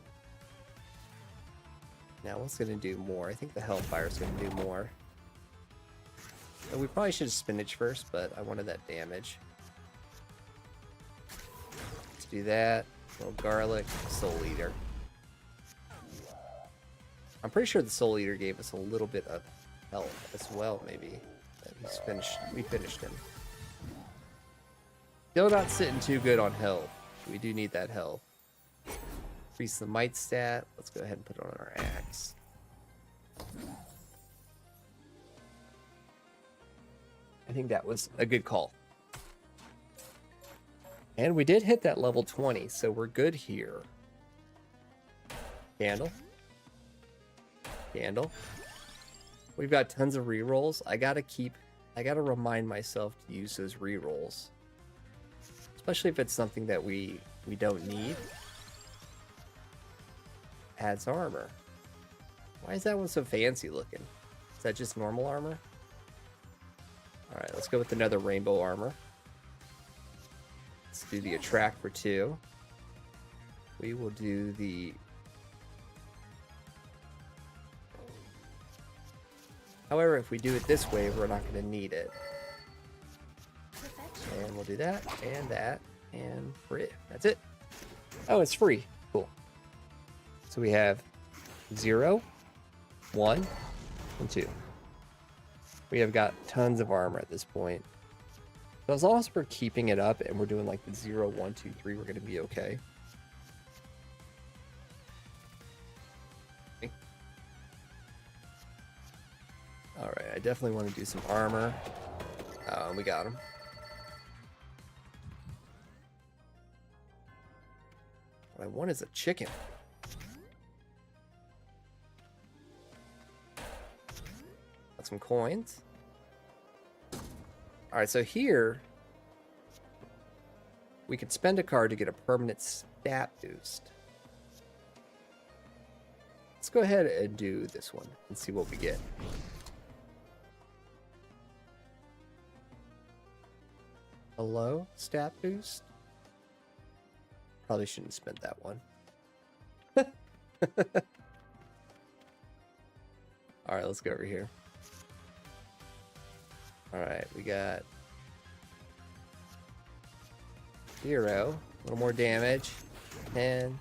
Now what's going to do more? I think the Hellfire is going to do more. So we probably should have spinach first, but I wanted that damage. Let's do that. A little garlic, Soul Eater. I'm pretty sure the Soul Eater gave us a little bit of health as well, maybe. We finished him. Still not sitting too good on health. We do need that health. Increase the might stat. Let's go ahead and put it on our axe. I think that was a good call. And we did hit that level 20, so we're good here. Candle. Candle. We've got tons of rerolls. I gotta remind myself to use those rerolls. Especially if it's something that we don't need. Adds armor. Why is that one so fancy looking? Is that just normal armor? Alright, let's go with another rainbow armor. Let's do the attract for 2. We will do the... However, if we do it this way, we're not going to need it. And we'll do that, and free. That's it. Oh, it's free. Cool. So we have 0, 1, and 2. We have got tons of armor at this point. So as long as we're keeping it up and we're doing like the 0, 1, 2, 3, we're going to be okay. Alright, I definitely want to do some armor. We got him. What I want is a chicken. Got some coins. Alright, so here we could spend a card to get a permanent stat boost. Let's go ahead and do this one and see what we get. A low stat boost? Probably shouldn't spend that one. Alright, let's go over here. Alright, we got 0. A little more damage. 10.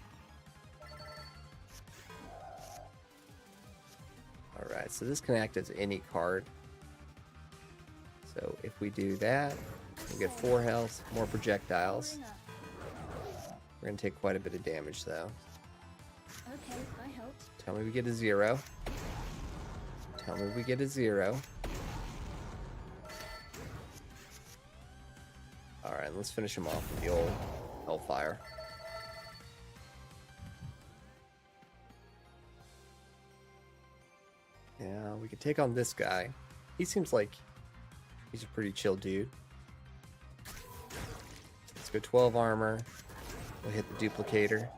Alright, so this can act as any card. So if we do that, we get 4 health, more projectiles. Ringer. We're going to take quite a bit of damage though. Okay, I helped. Tell me we get a 0. Tell me we get a 0. Alright, let's finish him off with the old Hellfire. Yeah, we could take on this guy. He seems like he's a pretty chill dude. Let's go 12 armor. We'll hit the duplicator.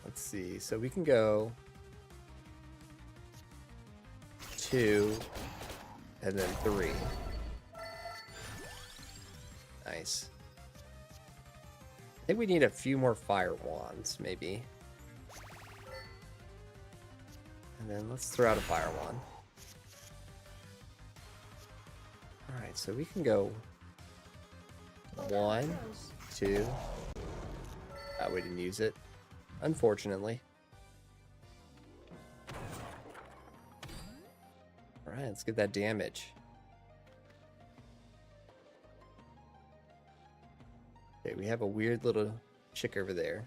Let's see. So we can go 2 and then 3. Nice. I think we need a few more fire wands, maybe. And then let's throw out a fire wand. Alright, so we can go 1, 2. We didn't use it, unfortunately. Alright, let's get that damage. Okay, we have a weird little chick over there.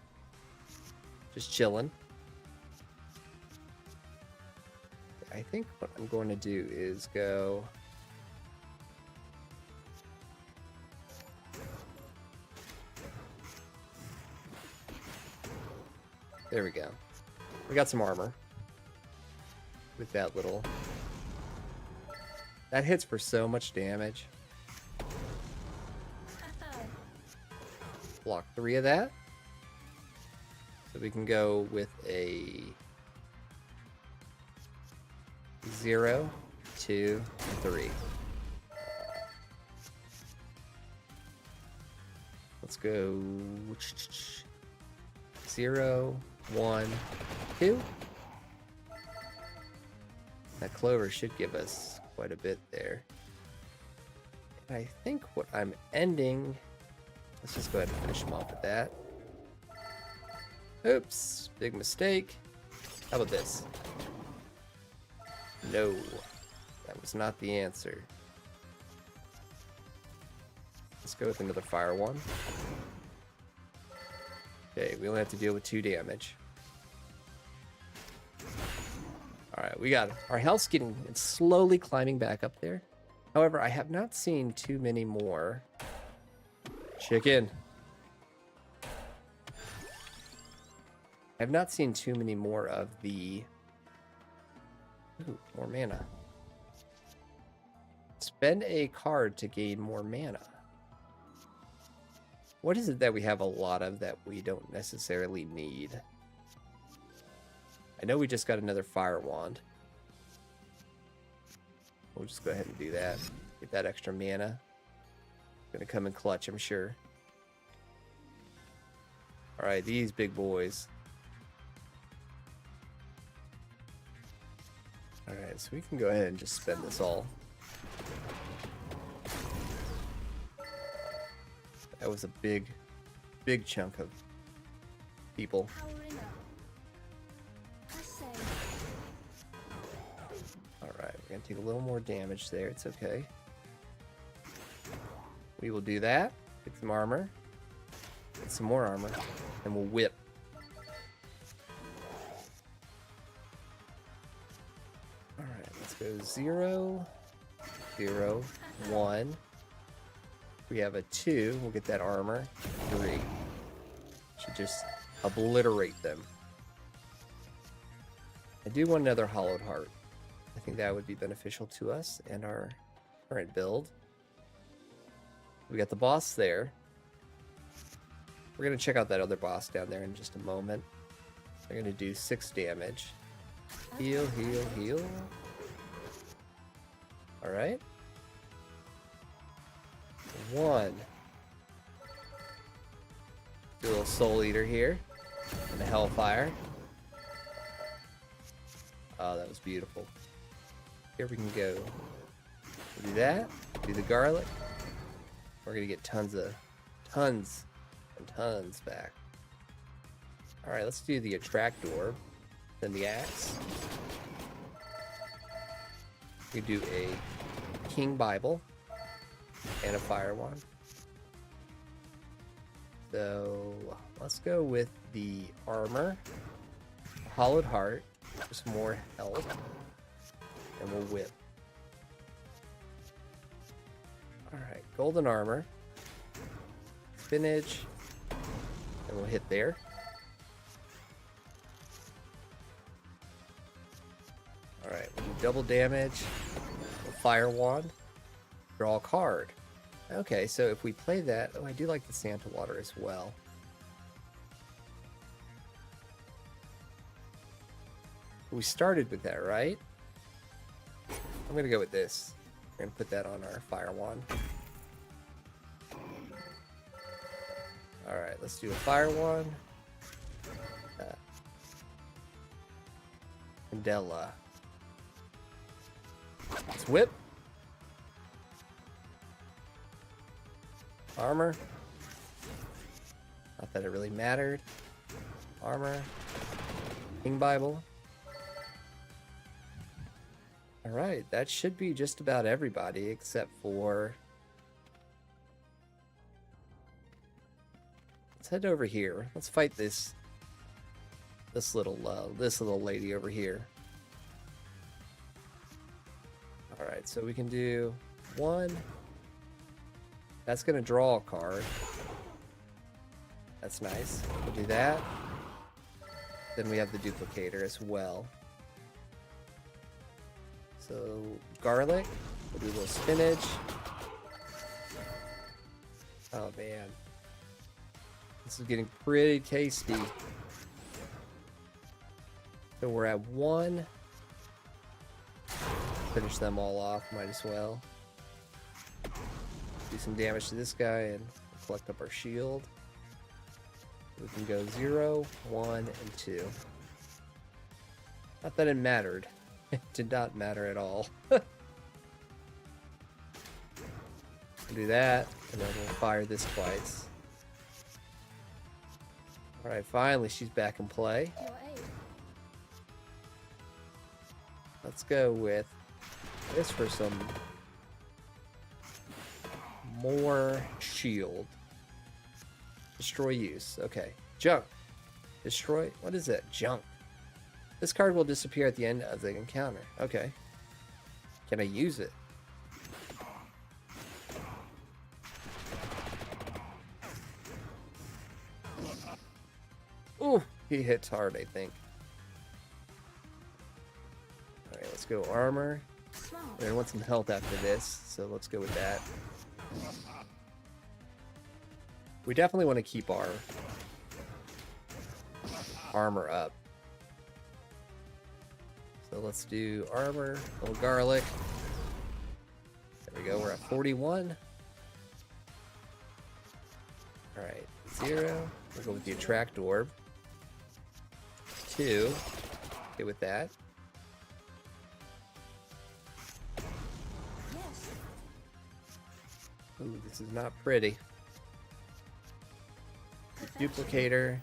Just chilling. I think what I'm going to do is go... There we go. We got some armor. With that little... That hits for so much damage. Block 3 of that. So we can go with a 0, 2, 3. Let's go 0, 1, 2. That clover should give us quite a bit there. And I think what I'm ending... Let's just go ahead and finish him off with that. Oops, big mistake. How about this? No, that was not the answer. Let's go with another fire one. Okay, we only have to deal with 2 damage. Alright, we got it. Our health's it's slowly climbing back up there. However, I have not seen too many more. Chicken. I have not seen too many more of the... Ooh, more mana. Spend a card to gain more mana. What is it that we have a lot of that we don't necessarily need? I know we just got another fire wand. We'll just go ahead and do that. Get that extra mana. Gonna come in clutch, I'm sure. Alright, these big boys. Alright, so we can go ahead and just spend this all. That was a big chunk of people. Alright, we're gonna take a little more damage there, it's okay. We will do that. Get some armor. Get some more armor. And we'll whip. Alright, let's go 0, 0, 1. We have a 2. We'll get that armor. 3. Should just obliterate them. I do want another hollowed heart. I think that would be beneficial to us and our current build. We got the boss there. We're going to check out that other boss down there in just a moment. They're going to do 6 damage. Heal, heal, heal. Alright. 1. Do a little Soul Eater here. And a Hellfire. Oh, that was beautiful. Here we can go. Do that. Do the garlic. We're gonna get tons and tons back. Alright, let's do the Attract Orb. Then the axe. We do a King Bible and a fire wand. So let's go with the armor, hollowed heart, just more health, and we'll whip. Alright, golden armor, spinach, and we'll hit there. Alright, we'll do double damage, we'll fire wand, draw a card. Okay, so if we play that, oh, I do like the Santa water as well. We started with that, right? I'm gonna go with this. We're gonna put that on our fire wand. Alright, let's do a fire wand. Candela. Let's whip. Armor. Not that it really mattered. Armor. King Bible. Alright, that should be just about everybody except for... Let's head over here. Let's fight this little lady over here. Alright, so we can do one. That's gonna draw a card. That's nice. We'll do that. Then we have the duplicator as well. So garlic. We'll do a little spinach. Oh man. This is getting pretty tasty. So we're at one. Finish them all off, might as well. Do some damage to this guy and collect up our shield. We can go 0, 1, and 2. Not that it mattered. It did not matter at all. Do that, and then we'll fire this twice. Alright, finally she's back in play. Your aid. Let's go with this for some more shield. Destroy use. Okay. Junk. Destroy. What is that? Junk. This card will disappear at the end of the encounter. Okay. Can I use it? Ooh, he hits hard, I think. Alright, let's go armor. Smart. We're gonna want some health after this, so let's go with that. We definitely want to keep our armor up. So let's do armor, a little garlic. There we go, we're at 41. Alright, 0. We'll go with the attract orb. 2. Okay with that. Yes. Ooh, this is not pretty. Duplicator.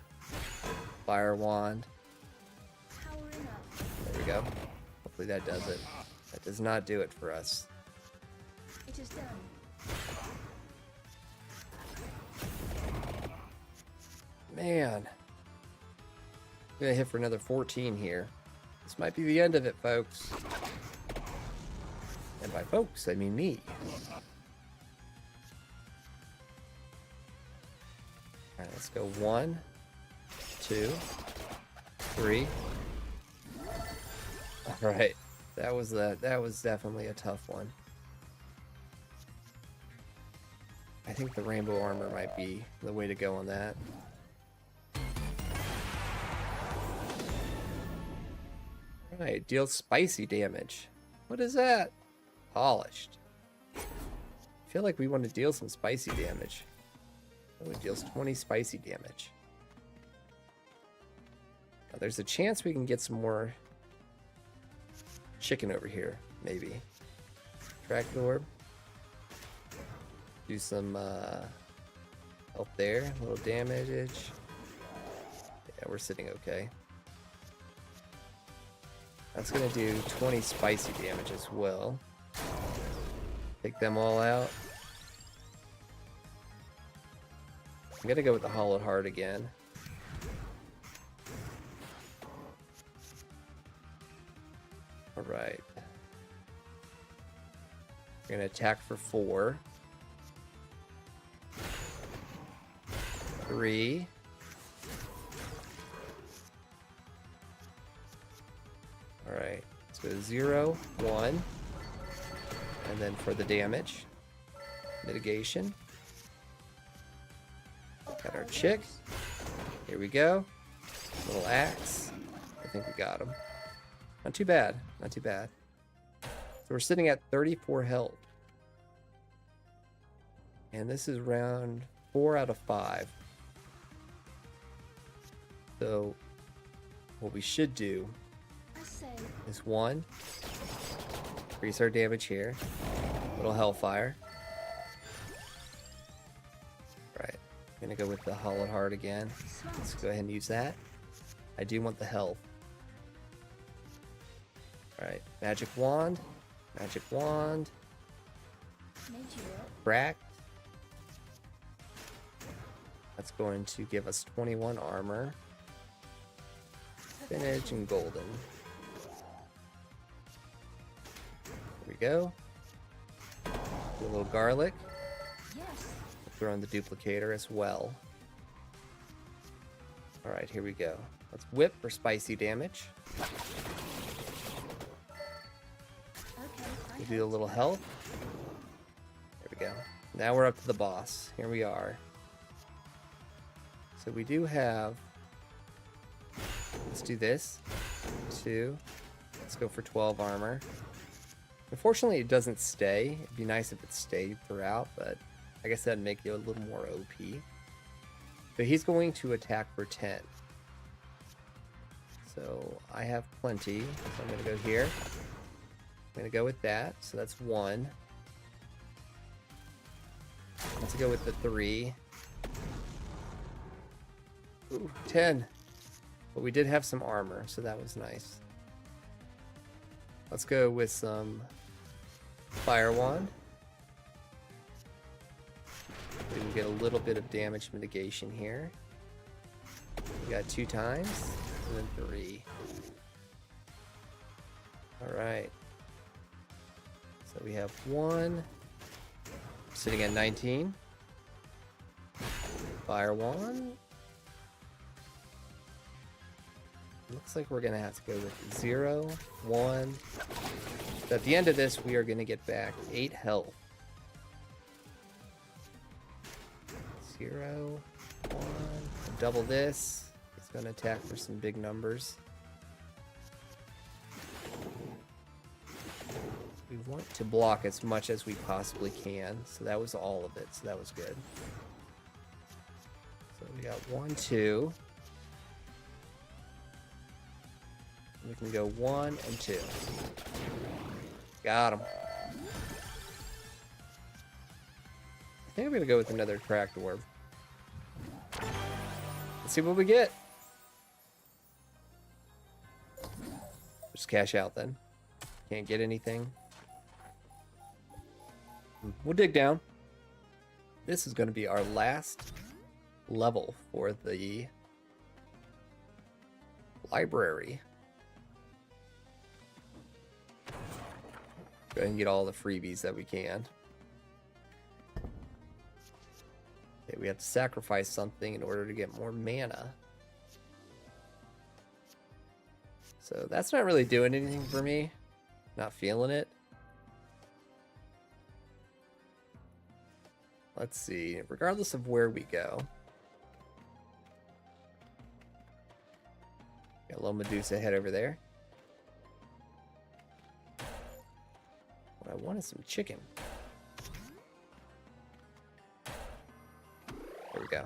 Fire wand. Powering up. There we go. Hopefully that does it. That does not do it for us. It is done. Man. Gonna hit for another 14 here. This might be the end of it, folks. And by folks, I mean me. Alright, let's go 1, 2, 3. Alright. That was definitely a tough one. I think the rainbow armor might be the way to go on that. Alright, deals spicy damage. What is that? Polished. I feel like we want to deal some spicy damage. Oh, it deals 20 spicy damage. Now, there's a chance we can get some more chicken over here, maybe. Track orb. Do some help there, a little damage. Yeah, we're sitting okay. That's gonna do 20 spicy damage as well. Take them all out. I'm gonna go with the Hollowed Heart again. Alright. We're gonna attack for 4. 3. Alright, so 0, 1. And then for the damage, mitigation. Got our chick. Here we go. Little axe. I think we got him. Not too bad. Not too bad. So we're sitting at 34 health. And this is round 4 out of 5. So what we should do I say, is 1, increase our damage here. Little Hellfire. Right. Gonna go with the Hollowed Heart again. Let's smart. go ahead and use that. I do want the health. Alright, Magic Wand. Magic Wand. Made you up. Crack. That's going to give us 21 armor. Spinach and golden. There we go. Do a little garlic. Yes. Throw in the duplicator as well. Alright, here we go. Let's whip for spicy damage. Okay. We'll do a little health. There we go. Now we're up to the boss. Here we are. So we do have... Let's do this. 2. Let's go for 12 armor. Unfortunately, it doesn't stay. It'd be nice if it stayed throughout, but I guess that'd make you a little more OP. But he's going to attack for 10. So I have plenty. So I'm going to go here. I'm going to go with that. So that's 1. Let's go with the 3. Ooh, 10. But we did have some armor, so that was nice. Let's go with some Fire Wand. We can get a little bit of damage mitigation here. We got 2 times, and then 3. Alright. So we have 1. Sitting at 19. Fire Wand. Looks like we're going to have to go with 0, 1. So at the end of this, we are going to get back 8 health. 0, 1. Double this. It's going to attack for some big numbers. We want to block as much as we possibly can. So that was all of it. So that was good. So we got 1, 2. We can go 1 and 2. Got him. I think I'm gonna go with another Cracked Orb. Let's see what we get. Just cash out then. Can't get anything. We'll dig down. This is gonna be our last level for the library. Go ahead and get all the freebies that we can. Okay, we have to sacrifice something in order to get more mana. So that's not really doing anything for me. Not feeling it. Let's see. Regardless of where we go. Got a little Medusa head over there. What I want is some chicken. There we go.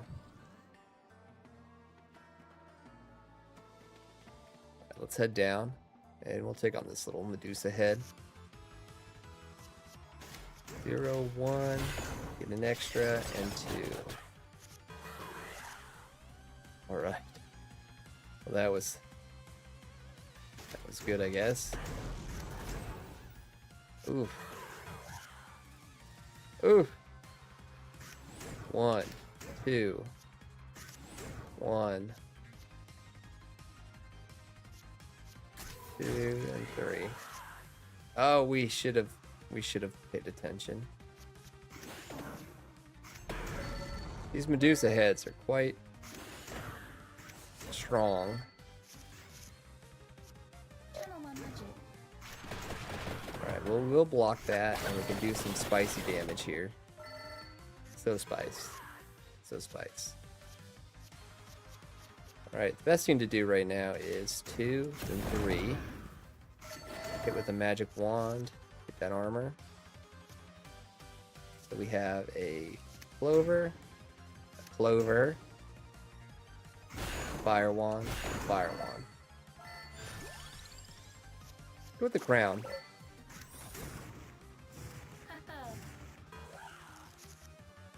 Right, let's head down and we'll take on this little Medusa head. 0, 1, get an extra, and 2. Alright. Well, that was Looks good, I guess. Oof. Oof. 1, 2. 1, 2, and 3. Oh, we should have paid attention. These Medusa heads are quite strong. Channel my magic. Alright, well, we'll block that, and we can do some spicy damage here. So spiced. So spiced. Alright, the best thing to do right now is 2 and 3. Hit with a magic wand. Get that armor. So we have a clover, fire wand, fire wand. Go with the crown.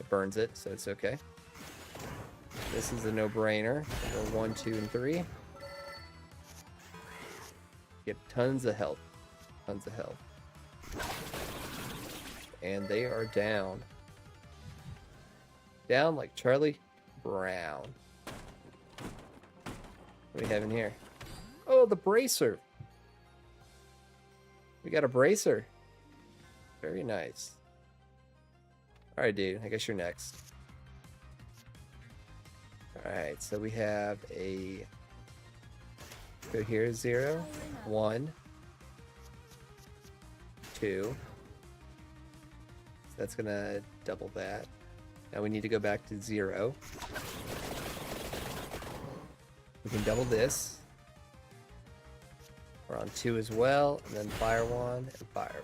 It burns it, so it's okay. This is a no-brainer. Go 1, 2, and 3. Get tons of health. Tons of health. And they are down. Down like Charlie Brown. What do we have in here? Oh, the bracer. We got a bracer. Very nice. Alright, dude. I guess you're next. Alright, so we have a... Go here, 0, 1, 2. So that's gonna double that. Now we need to go back to 0. We can double this. We're on 2 as well, and then fire wand and fire.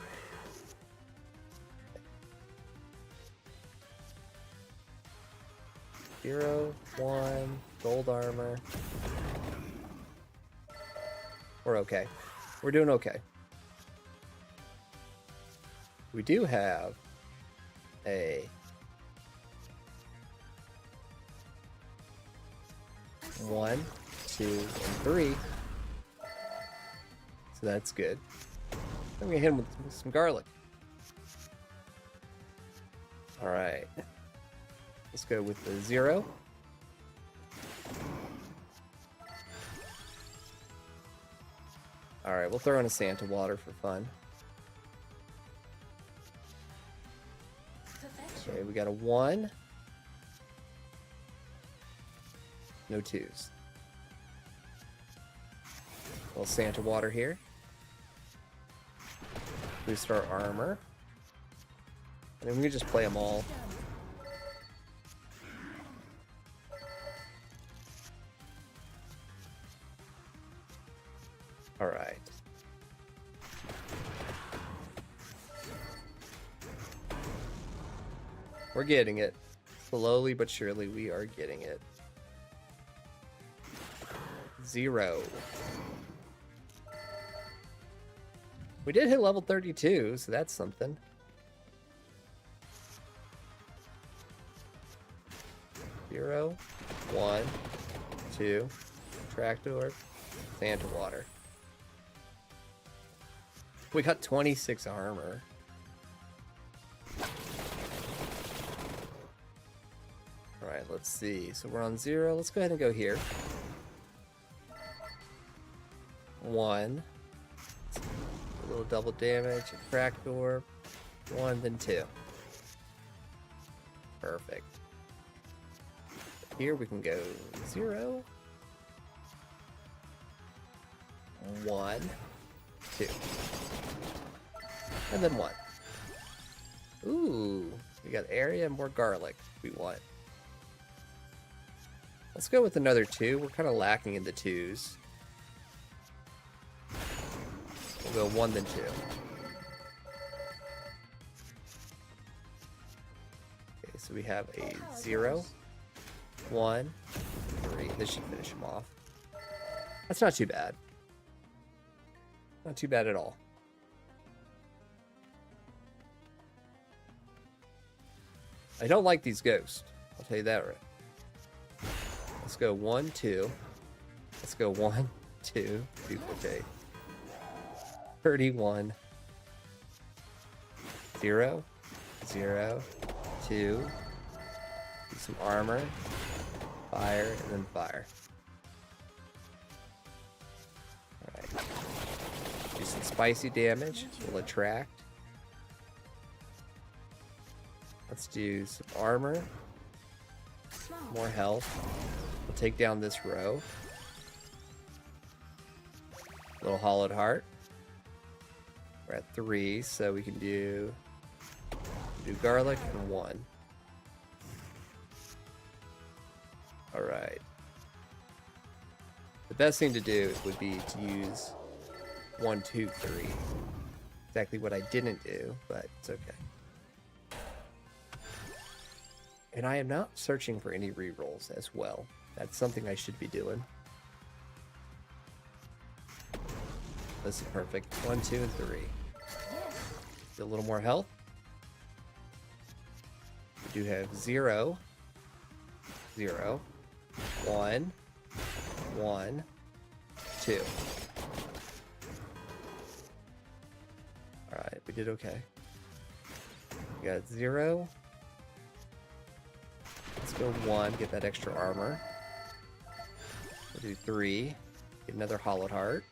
0, 1, gold armor. We're okay. We're doing okay. We do have a 1, 2, and 3. So that's good. I'm gonna hit him with some garlic. Alright. Let's go with the 0. Alright, we'll throw in a Santa water for fun. Okay, we got a 1. No 2s. Little Santa water here. Boost our armor. And then we can just play them all. Alright. We're getting it. Slowly but surely we are getting it. 0. We did hit level 32, so that's something. Zero, 1, 2, tractor, Santa water. We got 26 armor. Alright, let's see. So we're on 0. Let's go ahead and go here. 1. A little double damage. A tractor. 1, then 2. Perfect. Here we can go 0. 1, 2. And then 1. Ooh, we got area and more garlic we want. Let's go with another 2. We're kind of lacking in the 2s. We'll go 1 then 2. Okay, so we have a 0, 1, 3. This should finish him off. That's not too bad. Not too bad at all. I don't like these ghosts. I'll tell you that right. Let's go 1, 2. Let's go 1, 2, duplicate. 31. 0, 0, 2. Do some armor. Fire, and then fire. Alright. Do some spicy damage. We'll attract. Let's do some armor. Smart. More health. We'll take down this row. Little hollowed heart. We're at 3, so we can do garlic and 1. Alright. The best thing to do would be to use 1, 2, 3. Exactly what I didn't do, but it's okay. And I am not searching for any rerolls as well. That's something I should be doing. This is perfect. 1, 2, and 3. Get a little more health. We do have 0, 0, 1, 1, 2. Alright, we did okay. We got 0. Let's go 1, get that extra armor. We'll do 3, get another hollowed heart.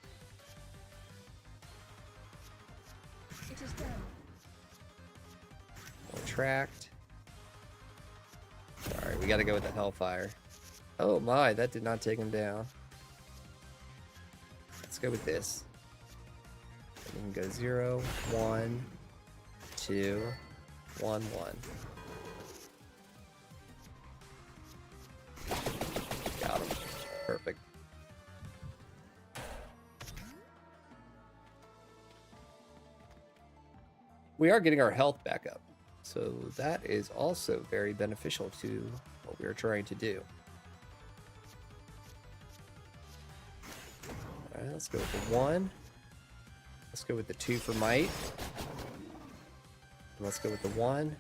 It is done. We'll attract. Sorry, we gotta go with the Hellfire. Oh my, that did not take him down. Let's go with this. We can go 0, 1, 2, 1, 1. Got him. Perfect. We are getting our health back up. So that is also very beneficial to what we are trying to do. Alright, let's go with the 1. Let's go with the 2 for might. And let's go with the 1.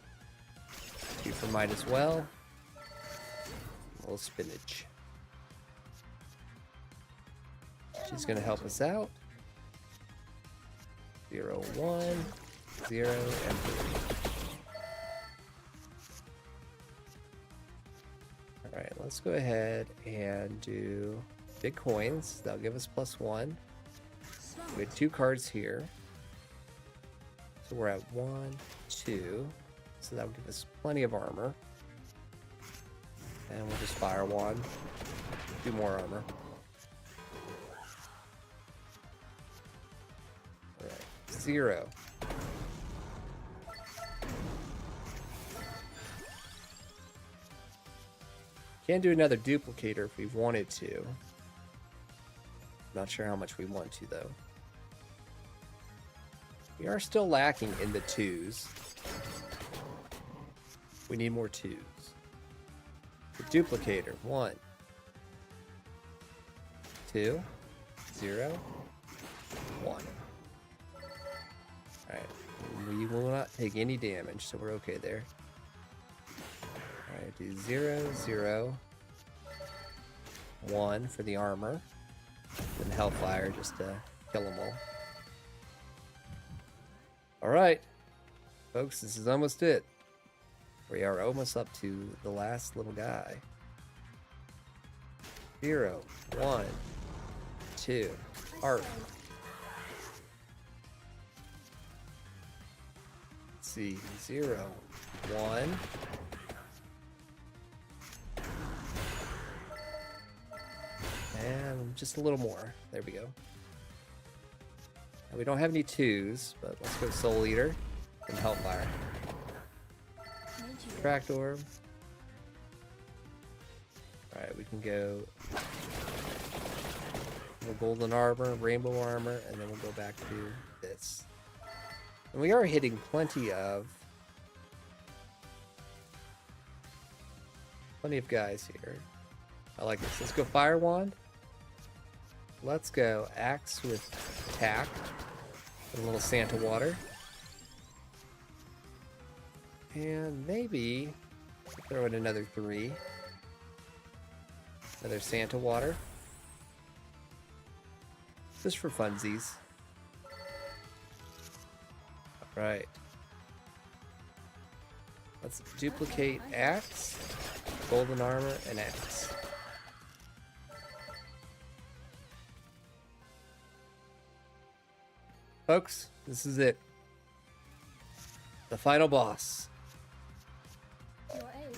2 for might as well. A little spinach. She's going to help us out. 0, 1, 0, and 3. Alright, let's go ahead and do big coins. That'll give us +1. Smart. We have 2 cards here. So we're at 1, 2. So that'll give us plenty of armor. And we'll just fire 1. Do more armor. Alright, 0. Can do another duplicator if we wanted to. Not sure how much we want to though. We are still lacking in the 2s. We need more 2s. The duplicator. 1, 2, 0, 1. Alright. We will not take any damage, so we're okay there. Alright, do 0, 0, 1 for the armor. Then Hellfire just to kill them all. Alright. Folks, this is almost it. We are almost up to the last little guy. 0, 1, 2, heart. Let's see, 0, 1. And just a little more. There we go. And we don't have any 2s, but let's go Soul Eater and Hellfire. Made you Tract Orb. Alright, we can go Golden Armor, Rainbow Armor, and then we'll go back to this. And we are hitting plenty of guys here. I like this. Let's go Fire Wand. Let's go Axe with Attack. And a little Santa Water. And maybe throw in another 3. Another Santa Water. Just for funsies. Right. Let's duplicate axe, golden armor, and axe. Folks, this is it. The final boss. Your aid.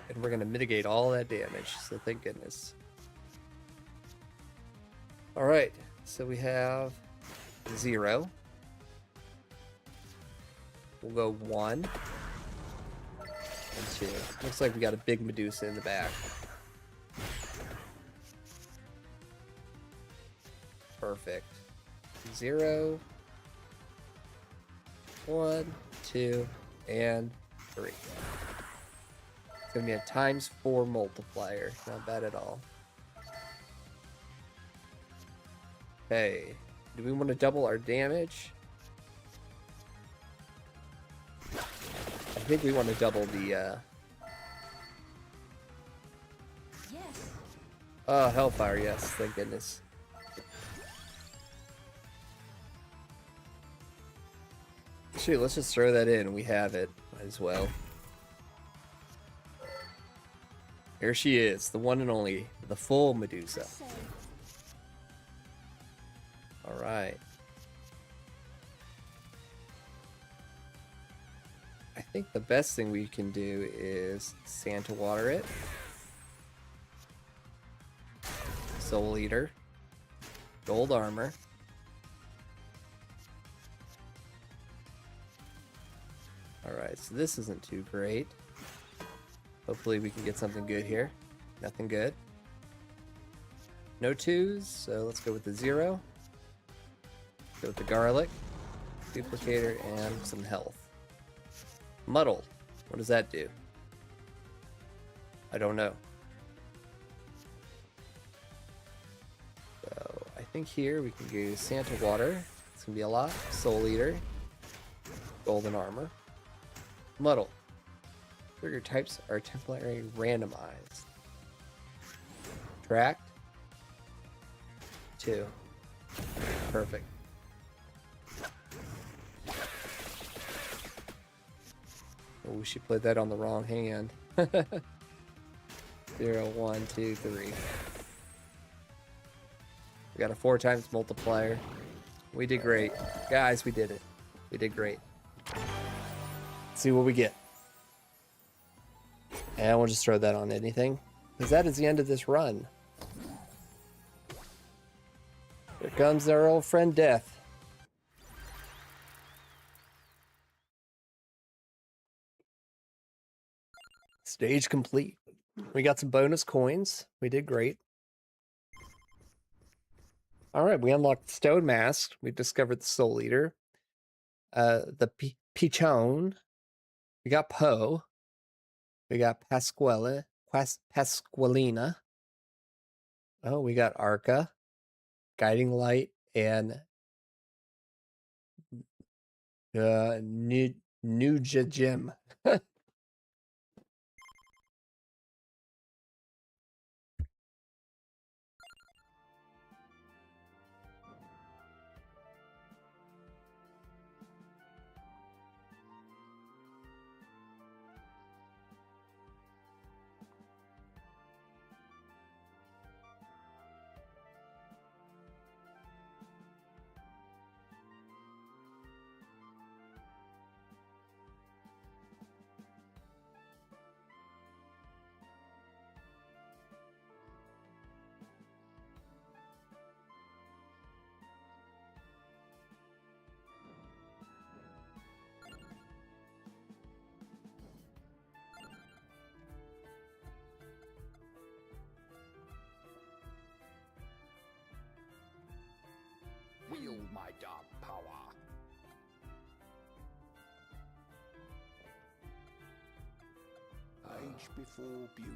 And we're gonna mitigate all that damage, so thank goodness. Alright, so we have 0. We'll go 1 and 2. Looks like we got a big Medusa in the back. Perfect. 0, 1, 2, and 3. It's gonna be a ×4 multiplier. Not bad at all. Okay. Do we want to double our damage? I think we want to double the Yes. oh, Hellfire, yes, thank goodness. Shoot, let's just throw that in. We have it. Might as well. Here she is, the one and only, the full Medusa. Say. Alright. I think the best thing we can do is Santa Water it. Soul Eater. Gold Armor. Alright, so this isn't too great. Hopefully we can get something good here. Nothing good. No 2s, so let's go with the 0. Go with the Garlic, Duplicator, and some health. Muddle. What does that do? I don't know. So I think here we can go Santa Water. It's gonna be a lot. Soul Eater. Golden Armor. Muddle. Trigger types are temporarily randomized. Tracked. 2. Perfect. Oh, she played that on the wrong hand. 0, 1, 2, 3. We got a 4 times multiplier. We did great. Guys, we did it. We did great. Let's see what we get. And we'll just throw that on anything, because that is the end of this run. Here comes our old friend Death. Stage complete. We got some bonus coins. We did great. All right, we unlocked the Stone Mask. We discovered the Soul Eater. The Pichon. We got Poe. We got Pasqualina. Oh, we got Arca, Guiding Light, and Nuja Gem. Wield my dark power. Age before beauty.